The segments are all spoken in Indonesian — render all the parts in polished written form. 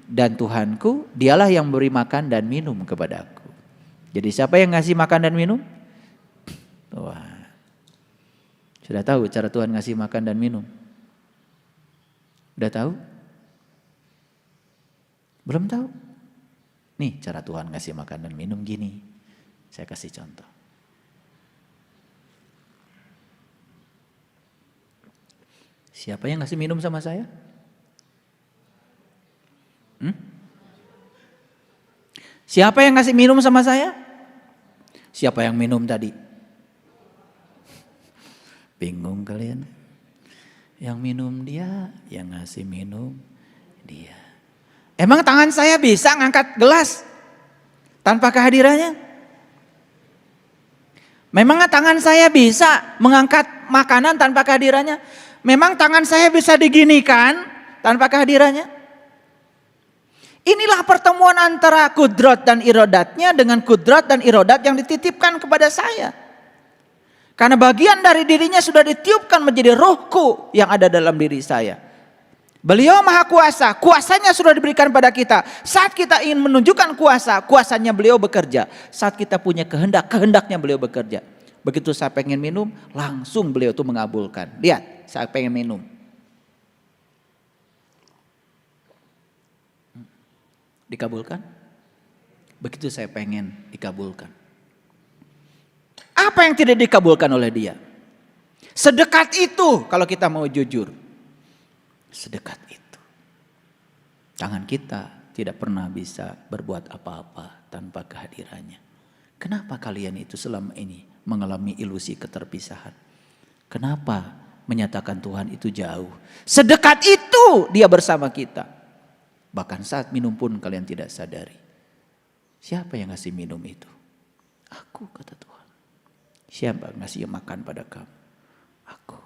dan Tuhanku, dialah yang beri makan dan minum kepadaku. Jadi siapa yang ngasih makan dan minum? Tuhan. Sudah tahu cara Tuhan ngasih makan dan minum? Udah tahu? Belum tahu? Nih cara Tuhan ngasih makan dan minum gini. Saya kasih contoh. Siapa yang ngasih minum sama saya? Siapa yang ngasih minum sama saya? Siapa yang minum tadi? Bingung kalian? Yang minum dia, yang ngasih minum dia. Emang tangan saya bisa ngangkat gelas tanpa kehadirannya? Memang tangan saya bisa mengangkat makanan tanpa kehadirannya? Memang tangan saya bisa diginikan tanpa kehadirannya? Inilah pertemuan antara kudrat dan irodatnya dengan kudrat dan irodat yang dititipkan kepada saya. Karena bagian dari dirinya sudah ditiupkan menjadi rohku yang ada dalam diri saya. Beliau maha kuasa, kuasanya sudah diberikan pada kita. Saat kita ingin menunjukkan kuasa, kuasanya beliau bekerja. Saat kita punya kehendak, kehendaknya beliau bekerja. Begitu saya pengen minum, langsung beliau itu mengabulkan. Lihat, saya pengen minum. Dikabulkan? Begitu saya pengen dikabulkan. Apa yang tidak dikabulkan oleh dia? Sedekat itu kalau kita mau jujur. Sedekat itu. Tangan kita tidak pernah bisa berbuat apa-apa tanpa kehadirannya. Kenapa kalian itu selama ini mengalami ilusi keterpisahan? Kenapa menyatakan Tuhan itu jauh? Sedekat itu dia bersama kita. Bahkan saat minum pun kalian tidak sadari. Siapa yang ngasih minum itu? Aku, kata Tuhan. Siapa yang ngasih makan pada kamu? Aku.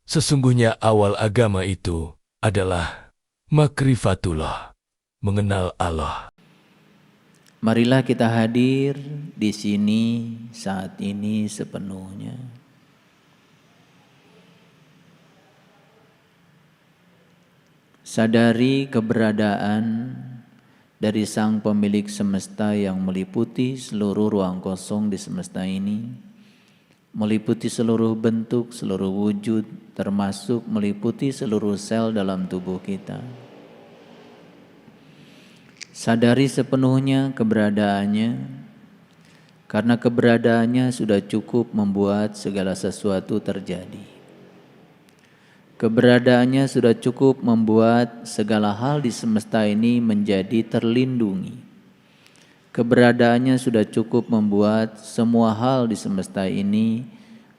Sesungguhnya awal agama itu adalah makrifatullah, mengenal Allah. Marilah kita hadir di sini saat ini sepenuhnya. Sadari keberadaan dari Sang Pemilik semesta yang meliputi seluruh ruang kosong di semesta ini, meliputi seluruh bentuk, seluruh wujud, termasuk meliputi seluruh sel dalam tubuh kita. Sadari sepenuhnya keberadaannya, karena keberadaannya sudah cukup membuat segala sesuatu terjadi. Keberadaannya sudah cukup membuat segala hal di semesta ini menjadi terlindungi. Keberadaannya sudah cukup membuat semua hal di semesta ini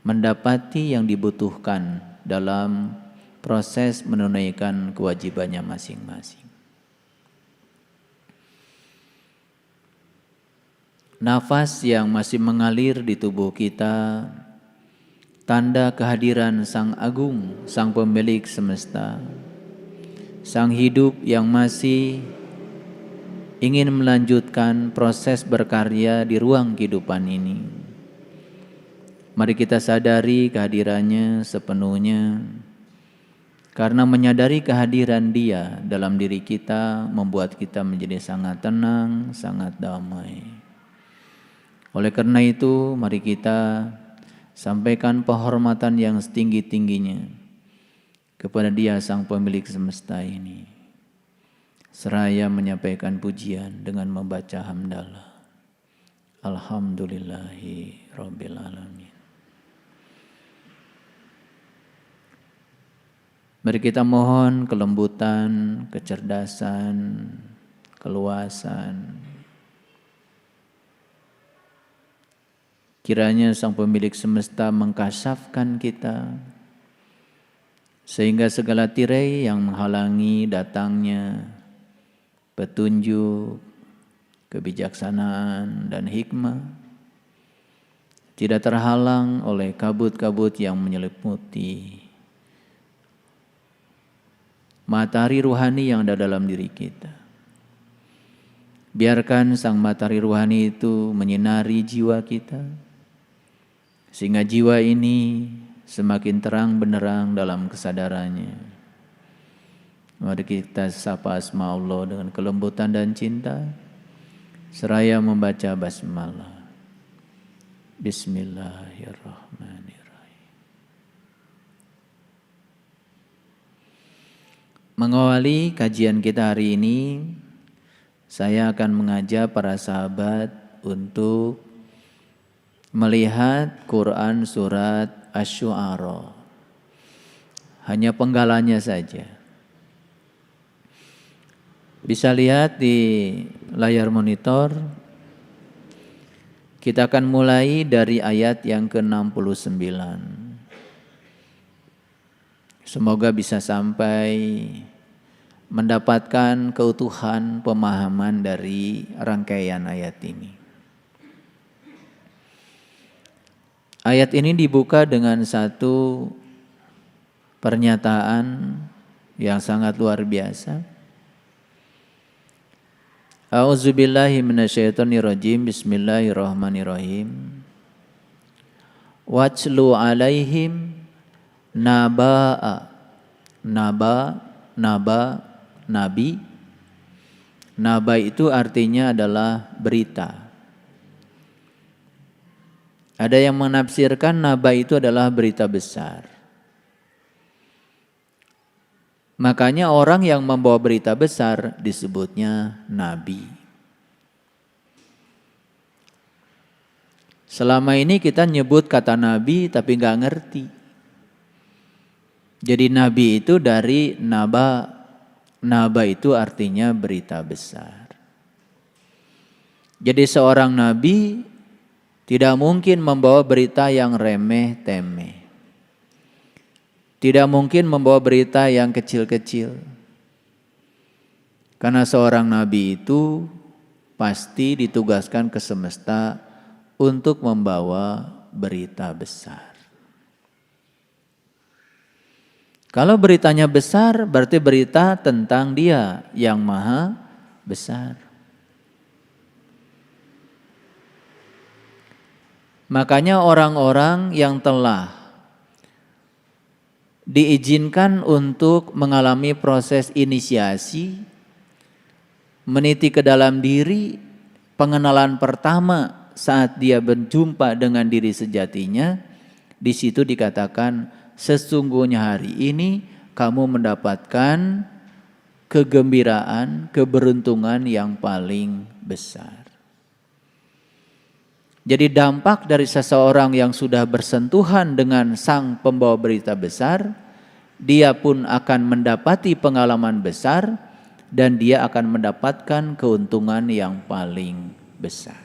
mendapati yang dibutuhkan dalam proses menunaikan kewajibannya masing-masing. Nafas yang masih mengalir di tubuh kita, tanda kehadiran Sang Agung, Sang Pemilik semesta, Sang Hidup yang masih ingin melanjutkan proses berkarya di ruang kehidupan ini. Mari kita sadari kehadirannya sepenuhnya, karena menyadari kehadiran Dia dalam diri kita membuat kita menjadi sangat tenang, sangat damai. Oleh karena itu, mari kita sampaikan penghormatan yang setinggi-tingginya kepada Dia Sang Pemilik semesta ini. Seraya menyampaikan pujian dengan membaca hamdalah. Alhamdulillahi Rabbil Alamin. Mari kita mohon kelembutan, kecerdasan, keluasan. Kiranya Sang Pemilik semesta mengkasafkan kita, sehingga segala tirai yang menghalangi datangnya petunjuk, kebijaksanaan, dan hikmah tidak terhalang oleh kabut-kabut yang menyelimuti matahari ruhani yang ada dalam diri kita. Biarkan Sang matahari ruhani itu menyinari jiwa kita, sehingga jiwa ini semakin terang benderang dalam kesadarannya. Mari kita sapa asma Allah dengan kelembutan dan cinta, seraya membaca basmalah. Bismillahirrahmanirrahim. Mengawali kajian kita hari ini, saya akan mengajak para sahabat untuk melihat Quran surat Asy-Syu'ara. Hanya penggalanya saja. Bisa lihat di layar monitor. Kita akan mulai dari ayat yang ke-69. Semoga bisa sampai mendapatkan keutuhan pemahaman dari rangkaian ayat ini. Ayat ini dibuka dengan satu pernyataan yang sangat luar biasa. A'udzubillahi minasyaitonirrajim. Bismillahirrahmanirrahim. Watlu alaihim naba'a. Nabi. Naba itu artinya adalah berita. Ada yang menafsirkan naba itu adalah berita besar. Makanya orang yang membawa berita besar disebutnya nabi. Selama ini kita nyebut kata nabi tapi nggak ngerti. Jadi nabi itu dari naba. Naba itu artinya berita besar. Jadi seorang nabi tidak mungkin membawa berita yang remeh-temeh. Tidak mungkin membawa berita yang kecil-kecil. Karena seorang nabi itu pasti ditugaskan ke semesta untuk membawa berita besar. Kalau beritanya besar, berarti berita tentang Dia yang maha besar. Makanya orang-orang yang telah diizinkan untuk mengalami proses inisiasi, meniti ke dalam diri, pengenalan pertama saat dia berjumpa dengan diri sejatinya, di situ dikatakan sesungguhnya hari ini kamu mendapatkan kegembiraan, keberuntungan yang paling besar. Jadi dampak dari seseorang yang sudah bersentuhan dengan sang pembawa berita besar, dia pun akan mendapati pengalaman besar dan dia akan mendapatkan keuntungan yang paling besar.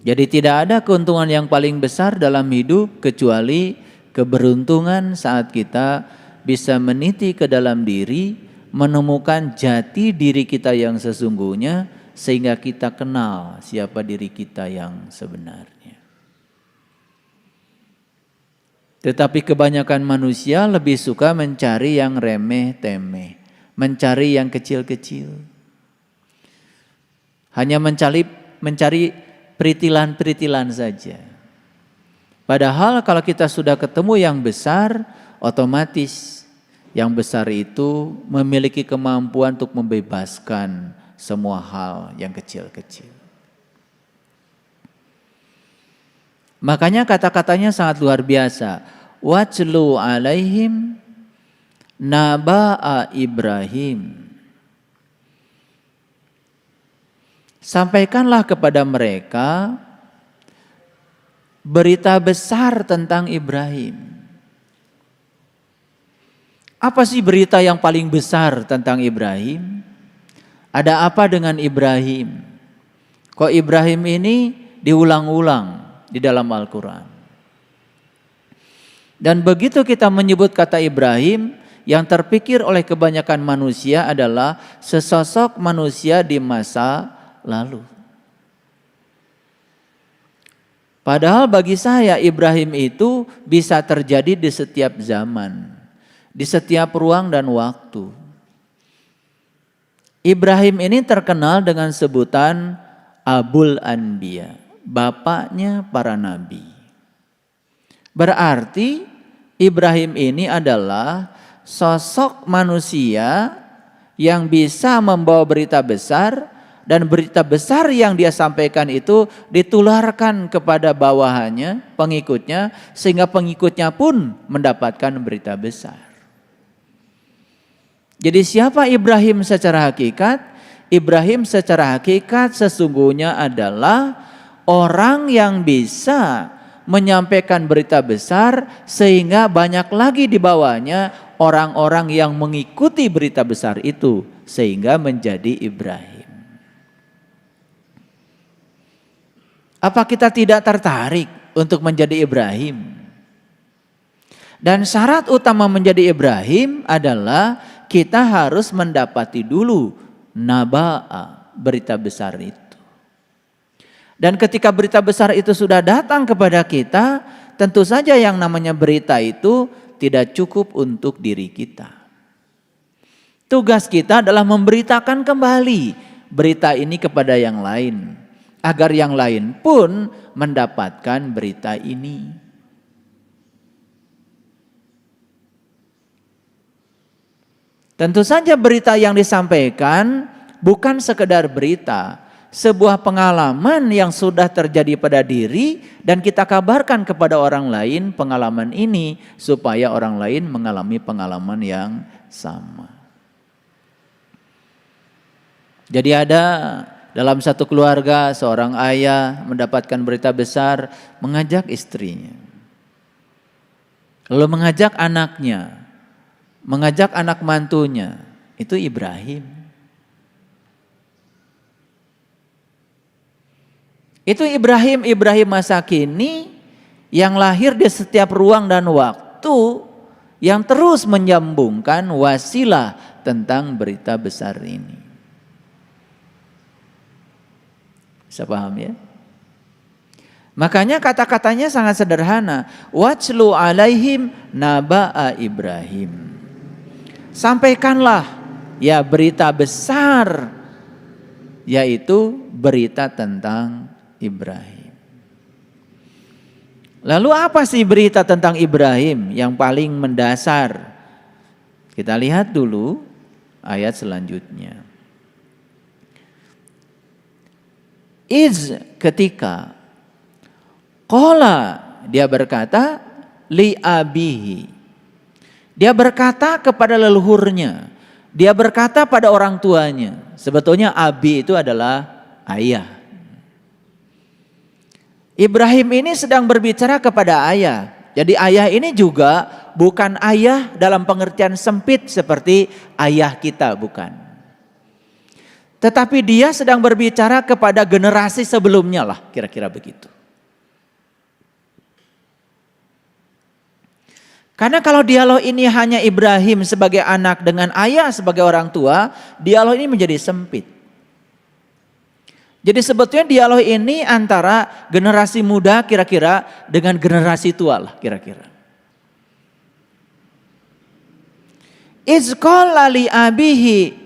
Jadi tidak ada keuntungan yang paling besar dalam hidup kecuali keberuntungan saat kita bisa meniti ke dalam diri, menemukan jati diri kita yang sesungguhnya, sehingga kita kenal siapa diri kita yang sebenarnya. Tetapi kebanyakan manusia lebih suka mencari yang remeh-temeh, mencari yang kecil-kecil. Hanya mencari peritilan-peritilan saja. Padahal kalau kita sudah ketemu yang besar, otomatis yang besar itu memiliki kemampuan untuk membebaskan semua hal yang kecil-kecil. Makanya kata-katanya sangat luar biasa. Watlu alaihim naba'a Ibrahim. Sampaikanlah kepada mereka berita besar tentang Ibrahim. Apa sih berita yang paling besar tentang Ibrahim? Ada apa dengan Ibrahim? Kok Ibrahim ini diulang-ulang di dalam Al-Quran? Dan begitu kita menyebut kata Ibrahim, yang terpikir oleh kebanyakan manusia adalah sesosok manusia di masa lalu. Padahal bagi saya Ibrahim itu bisa terjadi di setiap zaman, di setiap ruang dan waktu. Ibrahim ini terkenal dengan sebutan Abul Anbiya, bapaknya para nabi. Berarti Ibrahim ini adalah sosok manusia yang bisa membawa berita besar, dan berita besar yang dia sampaikan itu ditularkan kepada bawahannya, pengikutnya, sehingga pengikutnya pun mendapatkan berita besar. Jadi siapa Ibrahim secara hakikat? Ibrahim secara hakikat sesungguhnya adalah orang yang bisa menyampaikan berita besar sehingga banyak lagi di bawahnya orang-orang yang mengikuti berita besar itu sehingga menjadi Ibrahim. Apa kita tidak tertarik untuk menjadi Ibrahim? Dan syarat utama menjadi Ibrahim adalah kita harus mendapati dulu naba'a, berita besar itu. Dan ketika berita besar itu sudah datang kepada kita, tentu saja yang namanya berita itu tidak cukup untuk diri kita. Tugas kita adalah memberitakan kembali berita ini kepada yang lain, agar yang lain pun mendapatkan berita ini. Tentu saja berita yang disampaikan bukan sekedar berita, sebuah pengalaman yang sudah terjadi pada diri dan kita kabarkan kepada orang lain pengalaman ini supaya orang lain mengalami pengalaman yang sama. Jadi ada dalam satu keluarga seorang ayah mendapatkan berita besar, mengajak istrinya, lalu mengajak anaknya, mengajak anak mantunya, itu Ibrahim. Itu Ibrahim masa kini yang lahir di setiap ruang dan waktu, yang terus menyambungkan wasilah tentang berita besar ini. Bisa paham ya? Makanya kata-katanya sangat sederhana. Watslu alaihim naba'a Ibrahim. Sampaikanlah ya berita besar, yaitu berita tentang Ibrahim. Lalu apa sih berita tentang Ibrahim yang paling mendasar? Kita lihat dulu ayat selanjutnya. Iz, ketika qala, dia berkata li abihi, dia berkata kepada leluhurnya, dia berkata pada orang tuanya. Sebetulnya abi itu adalah ayah. Ibrahim ini sedang berbicara kepada ayah. Jadi ayah ini juga bukan ayah dalam pengertian sempit seperti ayah kita, bukan. Tetapi dia sedang berbicara kepada generasi sebelumnya lah, kira-kira begitu. Karena kalau dialog ini hanya Ibrahim sebagai anak dengan ayah sebagai orang tua, dialog ini menjadi sempit. Jadi sebetulnya dialog ini antara generasi muda kira-kira dengan generasi tua lah kira-kira. Iz qala li abihi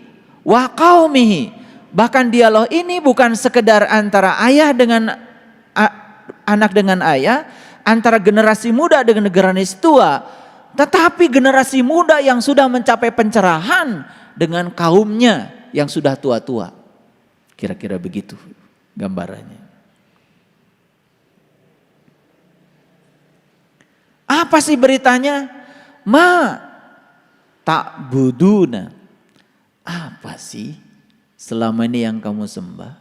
wa qaumihi. Bahkan dialog ini bukan sekedar antara ayah dengan anak dengan ayah, antara generasi muda dengan generasi tua, tetapi generasi muda yang sudah mencapai pencerahan dengan kaumnya yang sudah tua-tua. Kira-kira begitu gambarannya. Apa sih beritanya? Ma ta'buduna. Apa sih selama ini yang kamu sembah?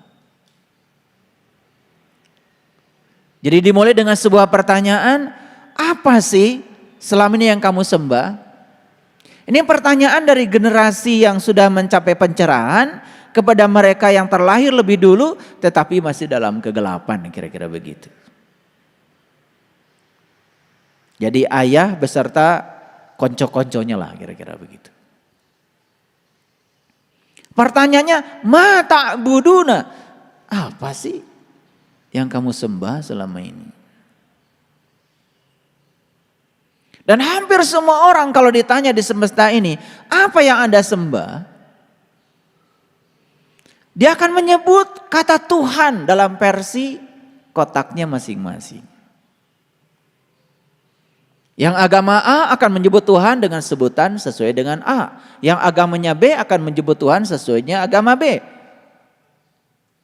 Jadi dimulai dengan sebuah pertanyaan, apa sih selama ini yang kamu sembah? Ini pertanyaan dari generasi yang sudah mencapai pencerahan kepada mereka yang terlahir lebih dulu tetapi masih dalam kegelapan, kira-kira begitu. Jadi ayah beserta konco-konconya lah, kira-kira begitu. Pertanyaannya, ma ta'buduna, apa sih yang kamu sembah selama ini? Dan hampir semua orang kalau ditanya di semesta ini, apa yang Anda sembah? Dia akan menyebut kata Tuhan dalam versi kotaknya masing-masing. Yang agama A akan menyebut Tuhan dengan sebutan sesuai dengan A. Yang agamanya B akan menyebut Tuhan sesuainya agama B.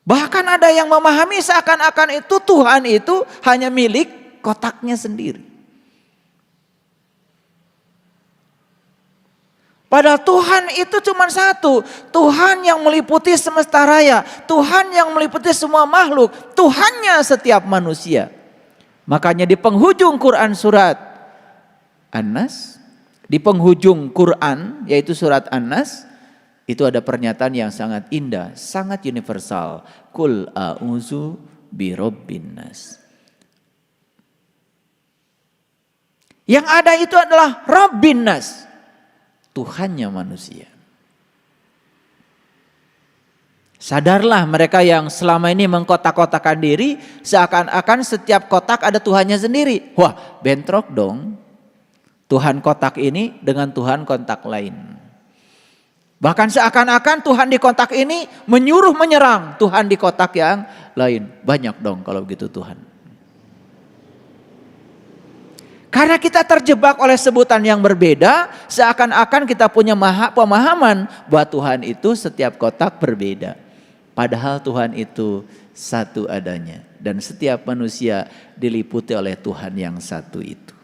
Bahkan ada yang memahami seakan-akan itu Tuhan itu hanya milik kotaknya sendiri. Padahal Tuhan itu cuma satu. Tuhan yang meliputi semesta raya. Tuhan yang meliputi semua makhluk. Tuhannya setiap manusia. Makanya di penghujung Quran surat An-Nas, di penghujung Quran yaitu surat An-Nas, itu ada pernyataan yang sangat indah, sangat universal. Qul a'udzu birabbin nas. Yang ada itu adalah Rabbin nas, Tuhannya manusia. Sadarlah mereka yang selama ini mengkotak-kotakan diri, seakan-akan setiap kotak ada Tuhannya sendiri. Wah, bentrok dong. Tuhan kotak ini dengan Tuhan kotak lain. Bahkan seakan-akan Tuhan di kotak ini menyuruh menyerang Tuhan di kotak yang lain. Banyak dong kalau begitu Tuhan. Karena kita terjebak oleh sebutan yang berbeda, seakan-akan kita punya pemahaman bahwa Tuhan itu setiap kotak berbeda. Padahal Tuhan itu satu adanya. Dan setiap manusia diliputi oleh Tuhan yang satu itu.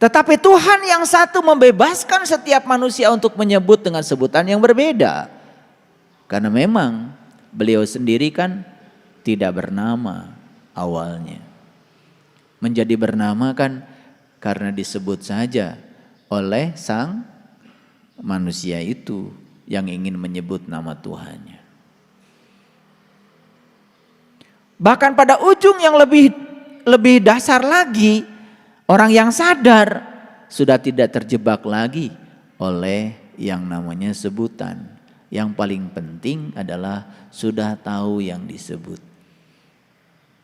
Tetapi Tuhan yang satu membebaskan setiap manusia untuk menyebut dengan sebutan yang berbeda. Karena memang beliau sendiri kan tidak bernama awalnya. Menjadi bernama kan karena disebut saja oleh sang manusia itu yang ingin menyebut nama Tuhannya. Bahkan pada ujung yang lebih dasar lagi, orang yang sadar sudah tidak terjebak lagi oleh yang namanya sebutan. Yang paling penting adalah sudah tahu yang disebut.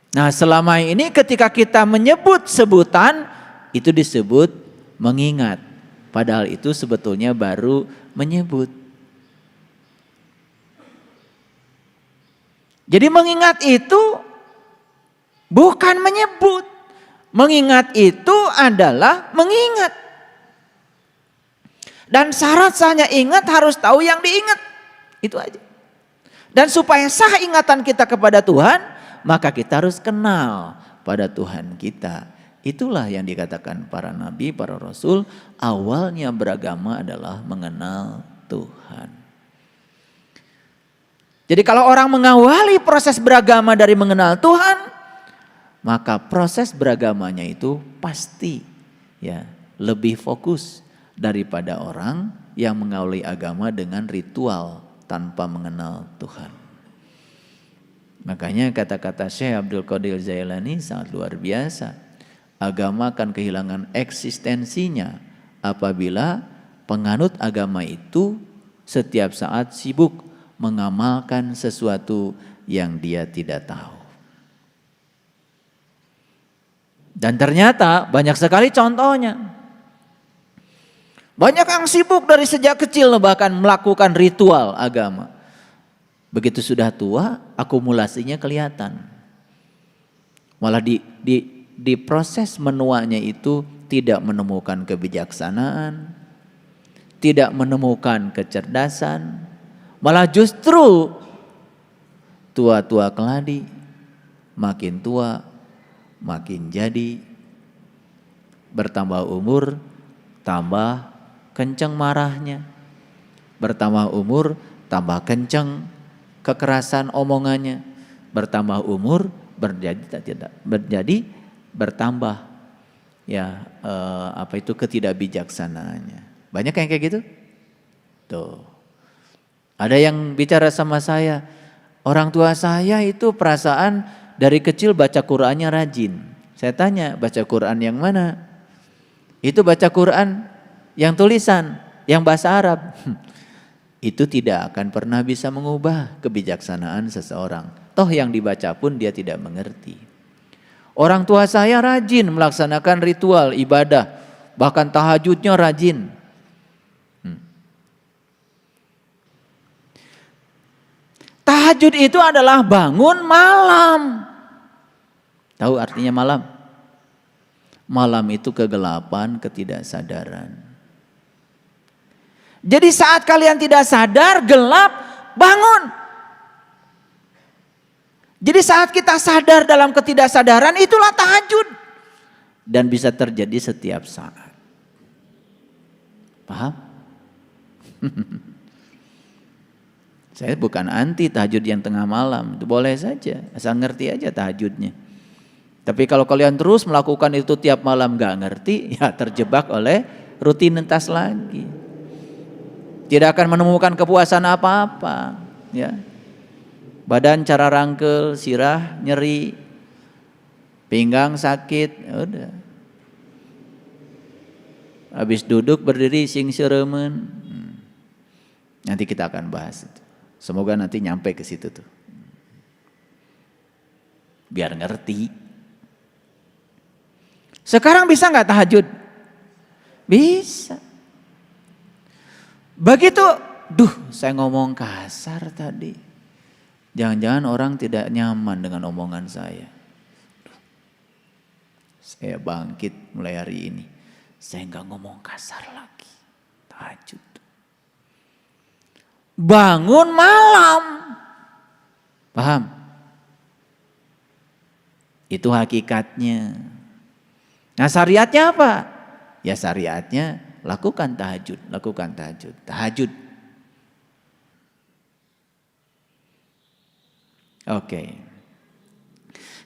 Nah, selama ini ketika kita menyebut sebutan, itu disebut mengingat. Padahal itu sebetulnya baru menyebut. Jadi mengingat itu bukan menyebut. Mengingat itu adalah mengingat. Dan syarat sahnya ingat harus tahu yang diingat. Itu aja. Dan supaya sah ingatan kita kepada Tuhan, maka kita harus kenal pada Tuhan kita. Itulah yang dikatakan para nabi, para rasul, awalnya beragama adalah mengenal Tuhan. Jadi kalau orang mengawali proses beragama dari mengenal Tuhan, maka proses beragamanya itu pasti ya lebih fokus daripada orang yang mengawali agama dengan ritual tanpa mengenal Tuhan. Makanya kata-kata Syekh Abdul Qadir Jailani sangat luar biasa. Agama akan kehilangan eksistensinya apabila penganut agama itu setiap saat sibuk mengamalkan sesuatu yang dia tidak tahu. Dan ternyata banyak sekali contohnya. Banyak yang sibuk dari sejak kecil bahkan melakukan ritual agama. Begitu sudah tua, akumulasinya kelihatan. Malah di proses menuanya itu tidak menemukan kebijaksanaan, tidak menemukan kecerdasan, malah justru tua-tua keladi, makin tua makin jadi, bertambah umur tambah kenceng marahnya, bertambah umur tambah kenceng kekerasan omongannya, bertambah umur bertambah ya ketidakbijaksanaannya. Banyak yang kayak gitu. Tuh. Ada yang bicara sama saya, orang tua saya itu perasaan dari kecil baca Qur'annya rajin. Saya tanya, baca Qur'an yang mana? Itu baca Qur'an yang tulisan, yang bahasa Arab. Itu tidak akan pernah bisa mengubah kebijaksanaan seseorang. Toh yang dibaca pun dia tidak mengerti. Orang tua saya rajin melaksanakan ritual ibadah, bahkan tahajudnya rajin. Tahajud itu adalah bangun malam. Tahu artinya malam? Malam itu kegelapan, ketidaksadaran. Jadi saat kalian tidak sadar, gelap, bangun. Jadi saat kita sadar dalam ketidaksadaran, itulah tahajud. Dan bisa terjadi setiap saat. Paham? Saya bukan anti tahajud yang tengah malam, itu boleh saja, asal ngerti aja tahajudnya. Tapi kalau kalian terus melakukan itu tiap malam gak ngerti, ya terjebak oleh rutinitas lagi. Tidak akan menemukan kepuasan apa-apa, ya. Badan cara rangkel, sirah nyeri, pinggang sakit, ya udah. Habis duduk berdiri sing seremen. Nanti kita akan bahas itu. Semoga nanti nyampe ke situ tuh. Biar ngerti. Sekarang bisa nggak tahajud? Bisa. Begitu, saya ngomong kasar tadi. Jangan-jangan orang tidak nyaman dengan omongan saya. Saya bangkit mulai hari ini. Saya nggak ngomong kasar lagi. Tahajud. Bangun malam. Paham? Itu hakikatnya. Nah syariatnya apa? Ya syariatnya lakukan tahajud. Lakukan tahajud. Tahajud. Oke.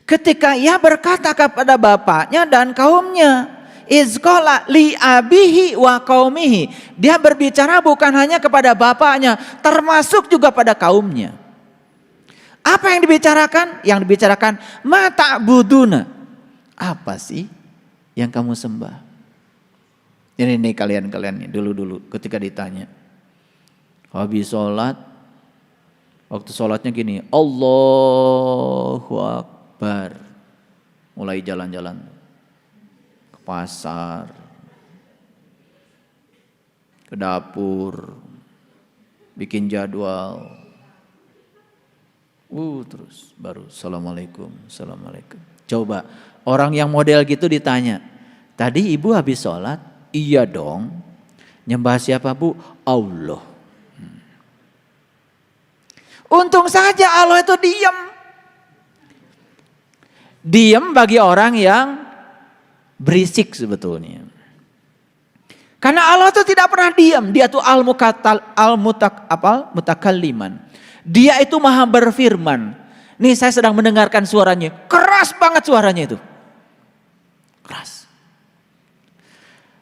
Ketika ia berkata kepada bapaknya dan kaumnya. Izqala li abihi wa qaumihi. Dia berbicara bukan hanya kepada bapaknya, termasuk juga pada kaumnya. Apa yang dibicarakan? Yang dibicarakan ma ta'buduna. Apa sih yang kamu sembah? Ini kalian nih dulu ketika ditanya. Habis sholat, waktu sholatnya gini, Allahu Akbar. Mulai jalan-jalan. Pasar, ke dapur, bikin jadwal, terus baru Assalamualaikum. Coba orang yang model gitu ditanya, tadi ibu habis sholat? Iya dong. Nyembah siapa bu? Allah. Untung saja Allah itu diam. Diam bagi orang yang berisik sebetulnya. Karena Allah itu tidak pernah diam. Dia itu mutakalliman. Dia itu maha berfirman. Nih saya sedang mendengarkan suaranya. Keras banget suaranya itu. Keras.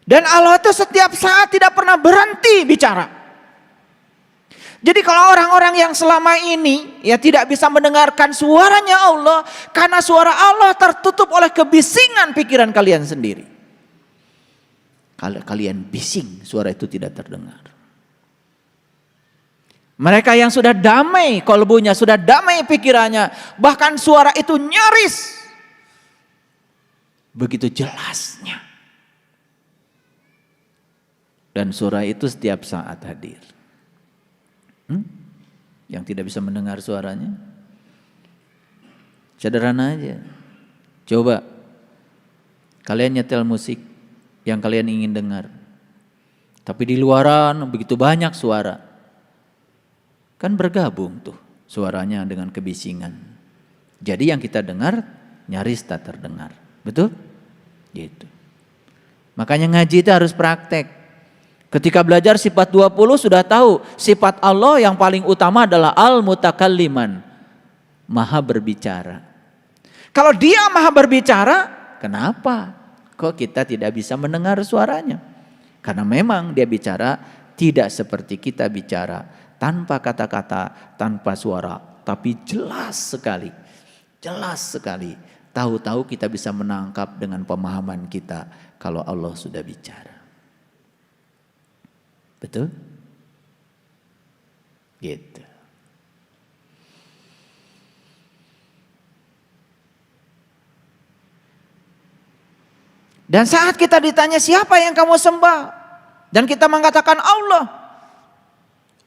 Dan Allah itu setiap saat tidak pernah berhenti bicara. Jadi kalau orang-orang yang selama ini ya tidak bisa mendengarkan suaranya Allah, karena suara Allah tertutup oleh kebisingan pikiran kalian sendiri. Kalau kalian bising, suara itu tidak terdengar. Mereka yang sudah damai kolbunya, sudah damai pikirannya, bahkan suara itu nyaris. Begitu jelasnya. Dan suara itu setiap saat hadir. Yang tidak bisa mendengar suaranya, sederhana aja. Coba kalian nyetel musik yang kalian ingin dengar, tapi di luaran begitu banyak suara, kan bergabung tuh suaranya dengan kebisingan. Jadi yang kita dengar nyaris tak terdengar, betul? Gitu. Makanya ngaji itu harus praktek. Ketika belajar sifat 20 sudah tahu sifat Allah yang paling utama adalah al-mutakalliman. Maha berbicara. Kalau dia maha berbicara, kenapa kok kita tidak bisa mendengar suaranya? Karena memang dia bicara tidak seperti kita bicara. Tanpa kata-kata, tanpa suara. Tapi jelas sekali. Jelas sekali. Tahu-tahu kita bisa menangkap dengan pemahaman kita kalau Allah sudah bicara. Betul? Gitu. Dan saat kita ditanya siapa yang kamu sembah, dan kita mengatakan Allah,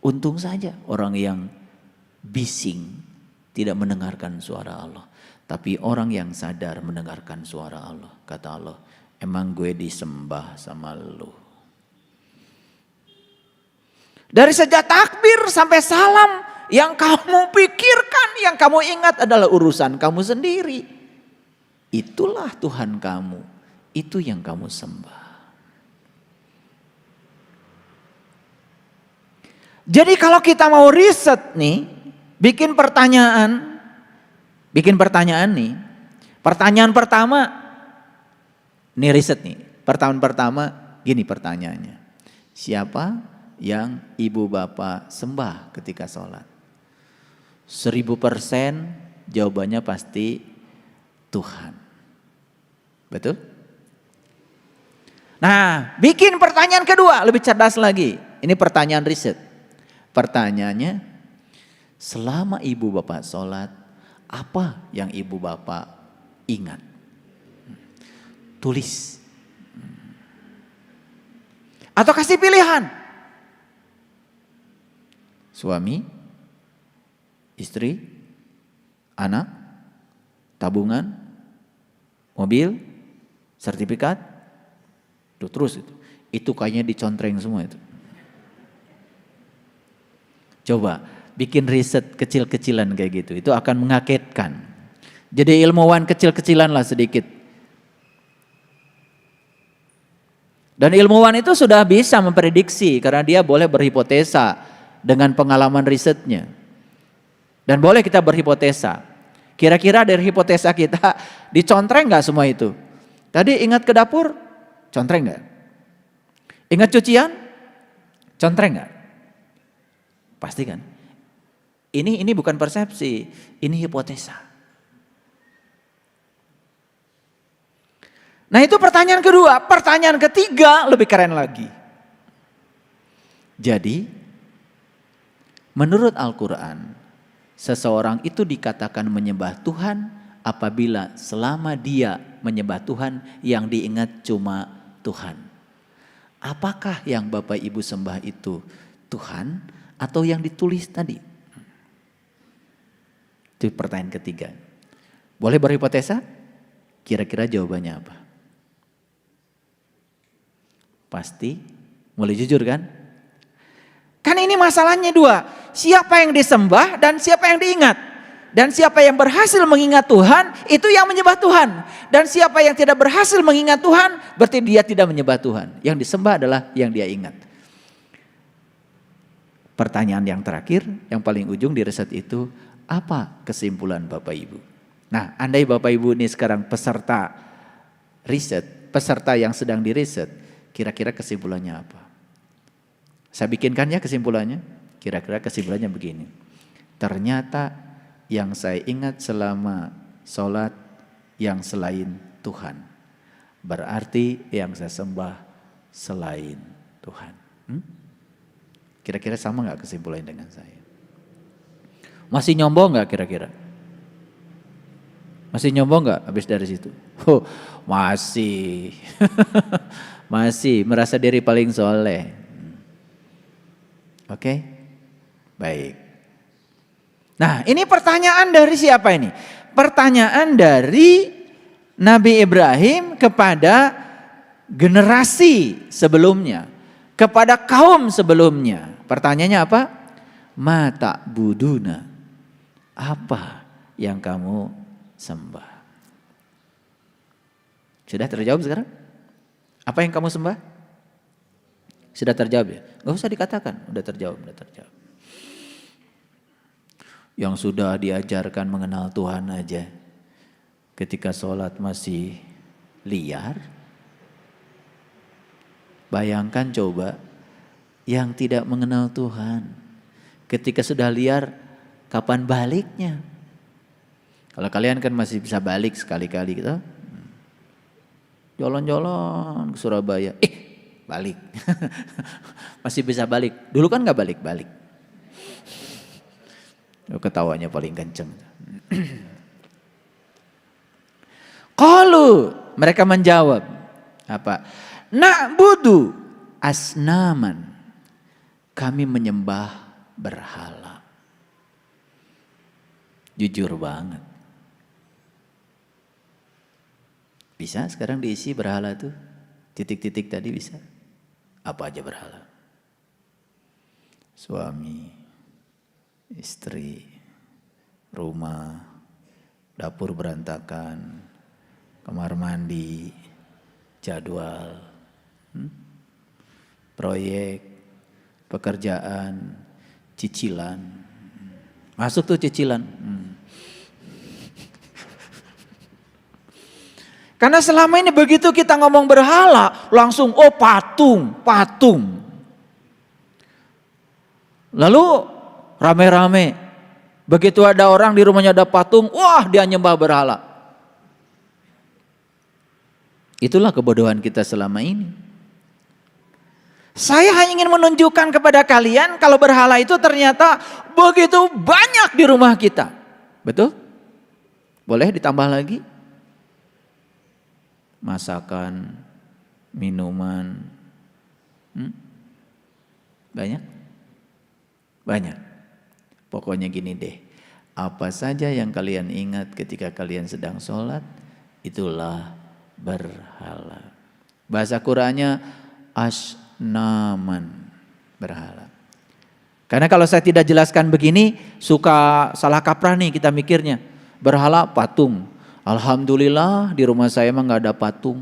untung saja orang yang bising tidak mendengarkan suara Allah. Tapi orang yang sadar mendengarkan suara Allah. Kata Allah, Emang gue disembah sama lu. Dari sejak takbir sampai salam, yang kamu pikirkan, yang kamu ingat adalah urusan kamu sendiri. Itulah Tuhan kamu, itu yang kamu sembah. Jadi kalau kita mau riset nih, bikin pertanyaan nih. Pertanyaan pertama, nih riset nih. Pertanyaan pertama gini pertanyaannya. Siapa yang ibu bapak sembah ketika sholat? 1000% jawabannya pasti Tuhan. Betul? Nah, bikin pertanyaan kedua, lebih cerdas lagi. Ini pertanyaan riset. Pertanyaannya, selama ibu bapak sholat, apa yang ibu bapak ingat? Tulis. Atau kasih pilihan. Suami, istri, anak, tabungan, mobil, sertifikat. Tuh, terus itu. Itu kayaknya dicontreng semua itu. Coba bikin riset kecil-kecilan kayak gitu. Itu akan mengagetkan. Jadi ilmuwan kecil-kecilan lah sedikit. Dan ilmuwan itu sudah bisa memprediksi karena dia boleh berhipotesa dengan pengalaman risetnya. Dan boleh kita berhipotesa. Kira-kira dari hipotesa kita dicontreng gak semua itu? Tadi ingat ke dapur? Contreng gak? Ingat cucian? Contreng gak? Pasti kan? Ini bukan persepsi, ini hipotesa. Nah itu pertanyaan kedua. Pertanyaan ketiga lebih keren lagi. Jadi, menurut Al-Quran, seseorang itu dikatakan menyembah Tuhan apabila selama dia menyembah Tuhan yang diingat cuma Tuhan. Apakah yang Bapak Ibu sembah itu Tuhan atau yang ditulis tadi? Itu pertanyaan ketiga. Boleh berhipotesa? Kira-kira jawabannya apa? Pasti mulai jujur kan? Kan ini masalahnya dua. Siapa yang disembah dan siapa yang diingat. Dan siapa yang berhasil mengingat Tuhan, itu yang menyembah Tuhan. Dan siapa yang tidak berhasil mengingat Tuhan, berarti dia tidak menyembah Tuhan. Yang disembah adalah yang dia ingat. Pertanyaan yang terakhir, yang paling ujung di riset itu, apa kesimpulan Bapak Ibu? Nah, andai Bapak Ibu ini sekarang peserta riset, peserta yang sedang diriset, kira-kira kesimpulannya apa? Saya bikinkan ya kesimpulannya. Kira-kira kesimpulannya begini. Ternyata yang saya ingat selama sholat yang selain Tuhan. Berarti yang saya sembah selain Tuhan. Kira-kira sama gak kesimpulannya dengan saya? Masih nyombong gak kira-kira? Masih nyombong gak habis dari situ? Oh, masih. Masih merasa diri paling soleh. Oke? Baik. Nah, ini pertanyaan dari siapa ini? Pertanyaan dari Nabi Ibrahim kepada generasi sebelumnya, kepada kaum sebelumnya. Pertanyaannya apa? Ma ta'buduna. Apa yang kamu sembah? Sudah terjawab sekarang? Apa yang kamu sembah? Sudah terjawab ya? Gak usah dikatakan, udah terjawab. Yang sudah diajarkan mengenal Tuhan aja, ketika sholat masih liar. Bayangkan coba yang tidak mengenal Tuhan, ketika sudah liar, kapan baliknya? Kalau kalian kan masih bisa balik sekali-kali gitu. Jalan-jalan ke Surabaya, balik. Masih bisa balik. Dulu kan gak balik-balik. Ketawanya paling kenceng. Qalu, mereka menjawab apa? Na'budu asnaman. Kami menyembah berhala. Jujur banget. Bisa sekarang diisi berhala tuh. Titik-titik tadi bisa. Apa aja berhala. Suami, istri, rumah, dapur berantakan, kamar mandi, jadwal, proyek, pekerjaan, cicilan. Masuk tuh cicilan. Karena selama ini begitu kita ngomong berhala, langsung patung. Lalu rame-rame, begitu ada orang di rumahnya ada patung, wah dia nyembah berhala. Itulah kebodohan kita selama ini. Saya hanya ingin menunjukkan kepada kalian kalau berhala itu ternyata begitu banyak di rumah kita. Betul? Boleh ditambah lagi? Masakan, minuman, banyak? Banyak. Pokoknya gini deh, apa saja yang kalian ingat ketika kalian sedang sholat, itulah berhala. Bahasa Qur'annya asnaman, berhala. Karena kalau saya tidak jelaskan begini, suka salah kaprah nih kita mikirnya. Berhala patung. Alhamdulillah di rumah saya emang gak ada patung.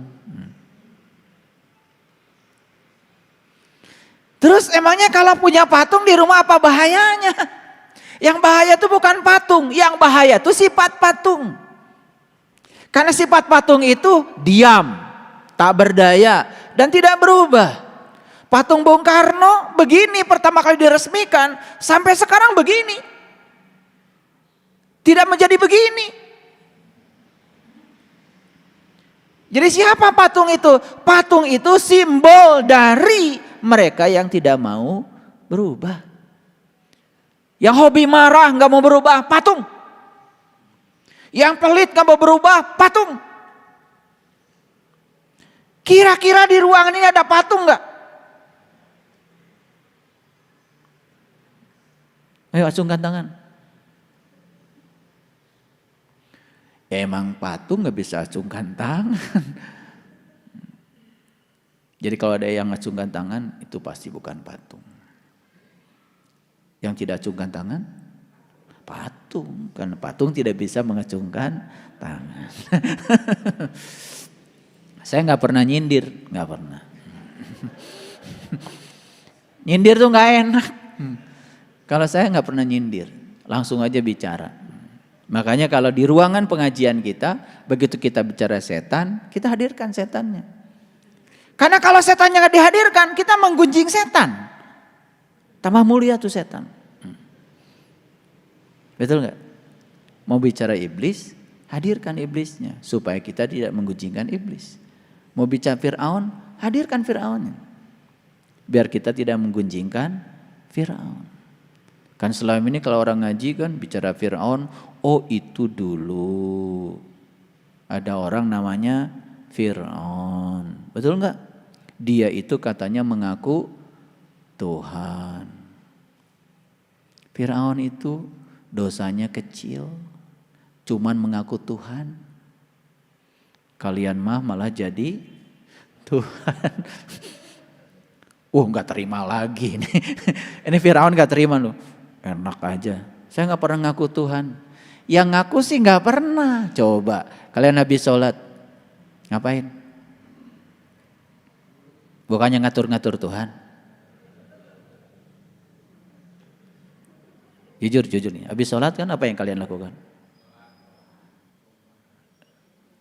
Terus emangnya kalau punya patung di rumah apa bahayanya? Yang bahaya itu bukan patung, yang bahaya itu sifat patung. Karena sifat patung itu diam, tak berdaya, dan tidak berubah. Patung Bung Karno begini pertama kali diresmikan, sampai sekarang begini. Tidak menjadi begini. Jadi siapa patung itu? Patung itu simbol dari mereka yang tidak mau berubah. Yang hobi marah gak mau berubah, patung. Yang pelit gak mau berubah, patung. Kira-kira di ruangan ini ada patung gak? Ayo acungkan tangan. Emang patung gak bisa acungkan tangan. Jadi kalau ada yang acungkan tangan, itu pasti bukan patung. Yang tidak acungkan tangan, patung. Karena patung tidak bisa mengacungkan tangan. Saya gak pernah nyindir, gak pernah. Nyindir tuh gak enak. Kalau saya gak pernah nyindir, langsung aja bicara. Makanya kalau di ruangan pengajian kita, begitu kita bicara setan, kita hadirkan setannya. Karena kalau setannya nggak dihadirkan, kita menggunjing setan. Tambah mulia tuh setan. Betul nggak? Mau bicara iblis, hadirkan iblisnya. Supaya kita tidak menggunjingkan iblis. Mau bicara Fir'aun, hadirkan Fir'aunnya. Biar kita tidak menggunjingkan Fir'aun. Kan selama ini kalau orang ngaji kan bicara Fir'aun, oh itu dulu ada orang namanya Fir'aun. Betul enggak? Dia itu katanya mengaku Tuhan. Fir'aun itu dosanya kecil, cuman mengaku Tuhan. Kalian mah malah jadi Tuhan. Nggak terima lagi nih. Ini Fir'aun nggak terima loh. Enak aja. Saya nggak pernah ngaku Tuhan. Yang ngaku sih nggak pernah. Coba kalian habis sholat ngapain? Bukannya ngatur-ngatur Tuhan. Jujur nih. Habis sholat kan apa yang kalian lakukan?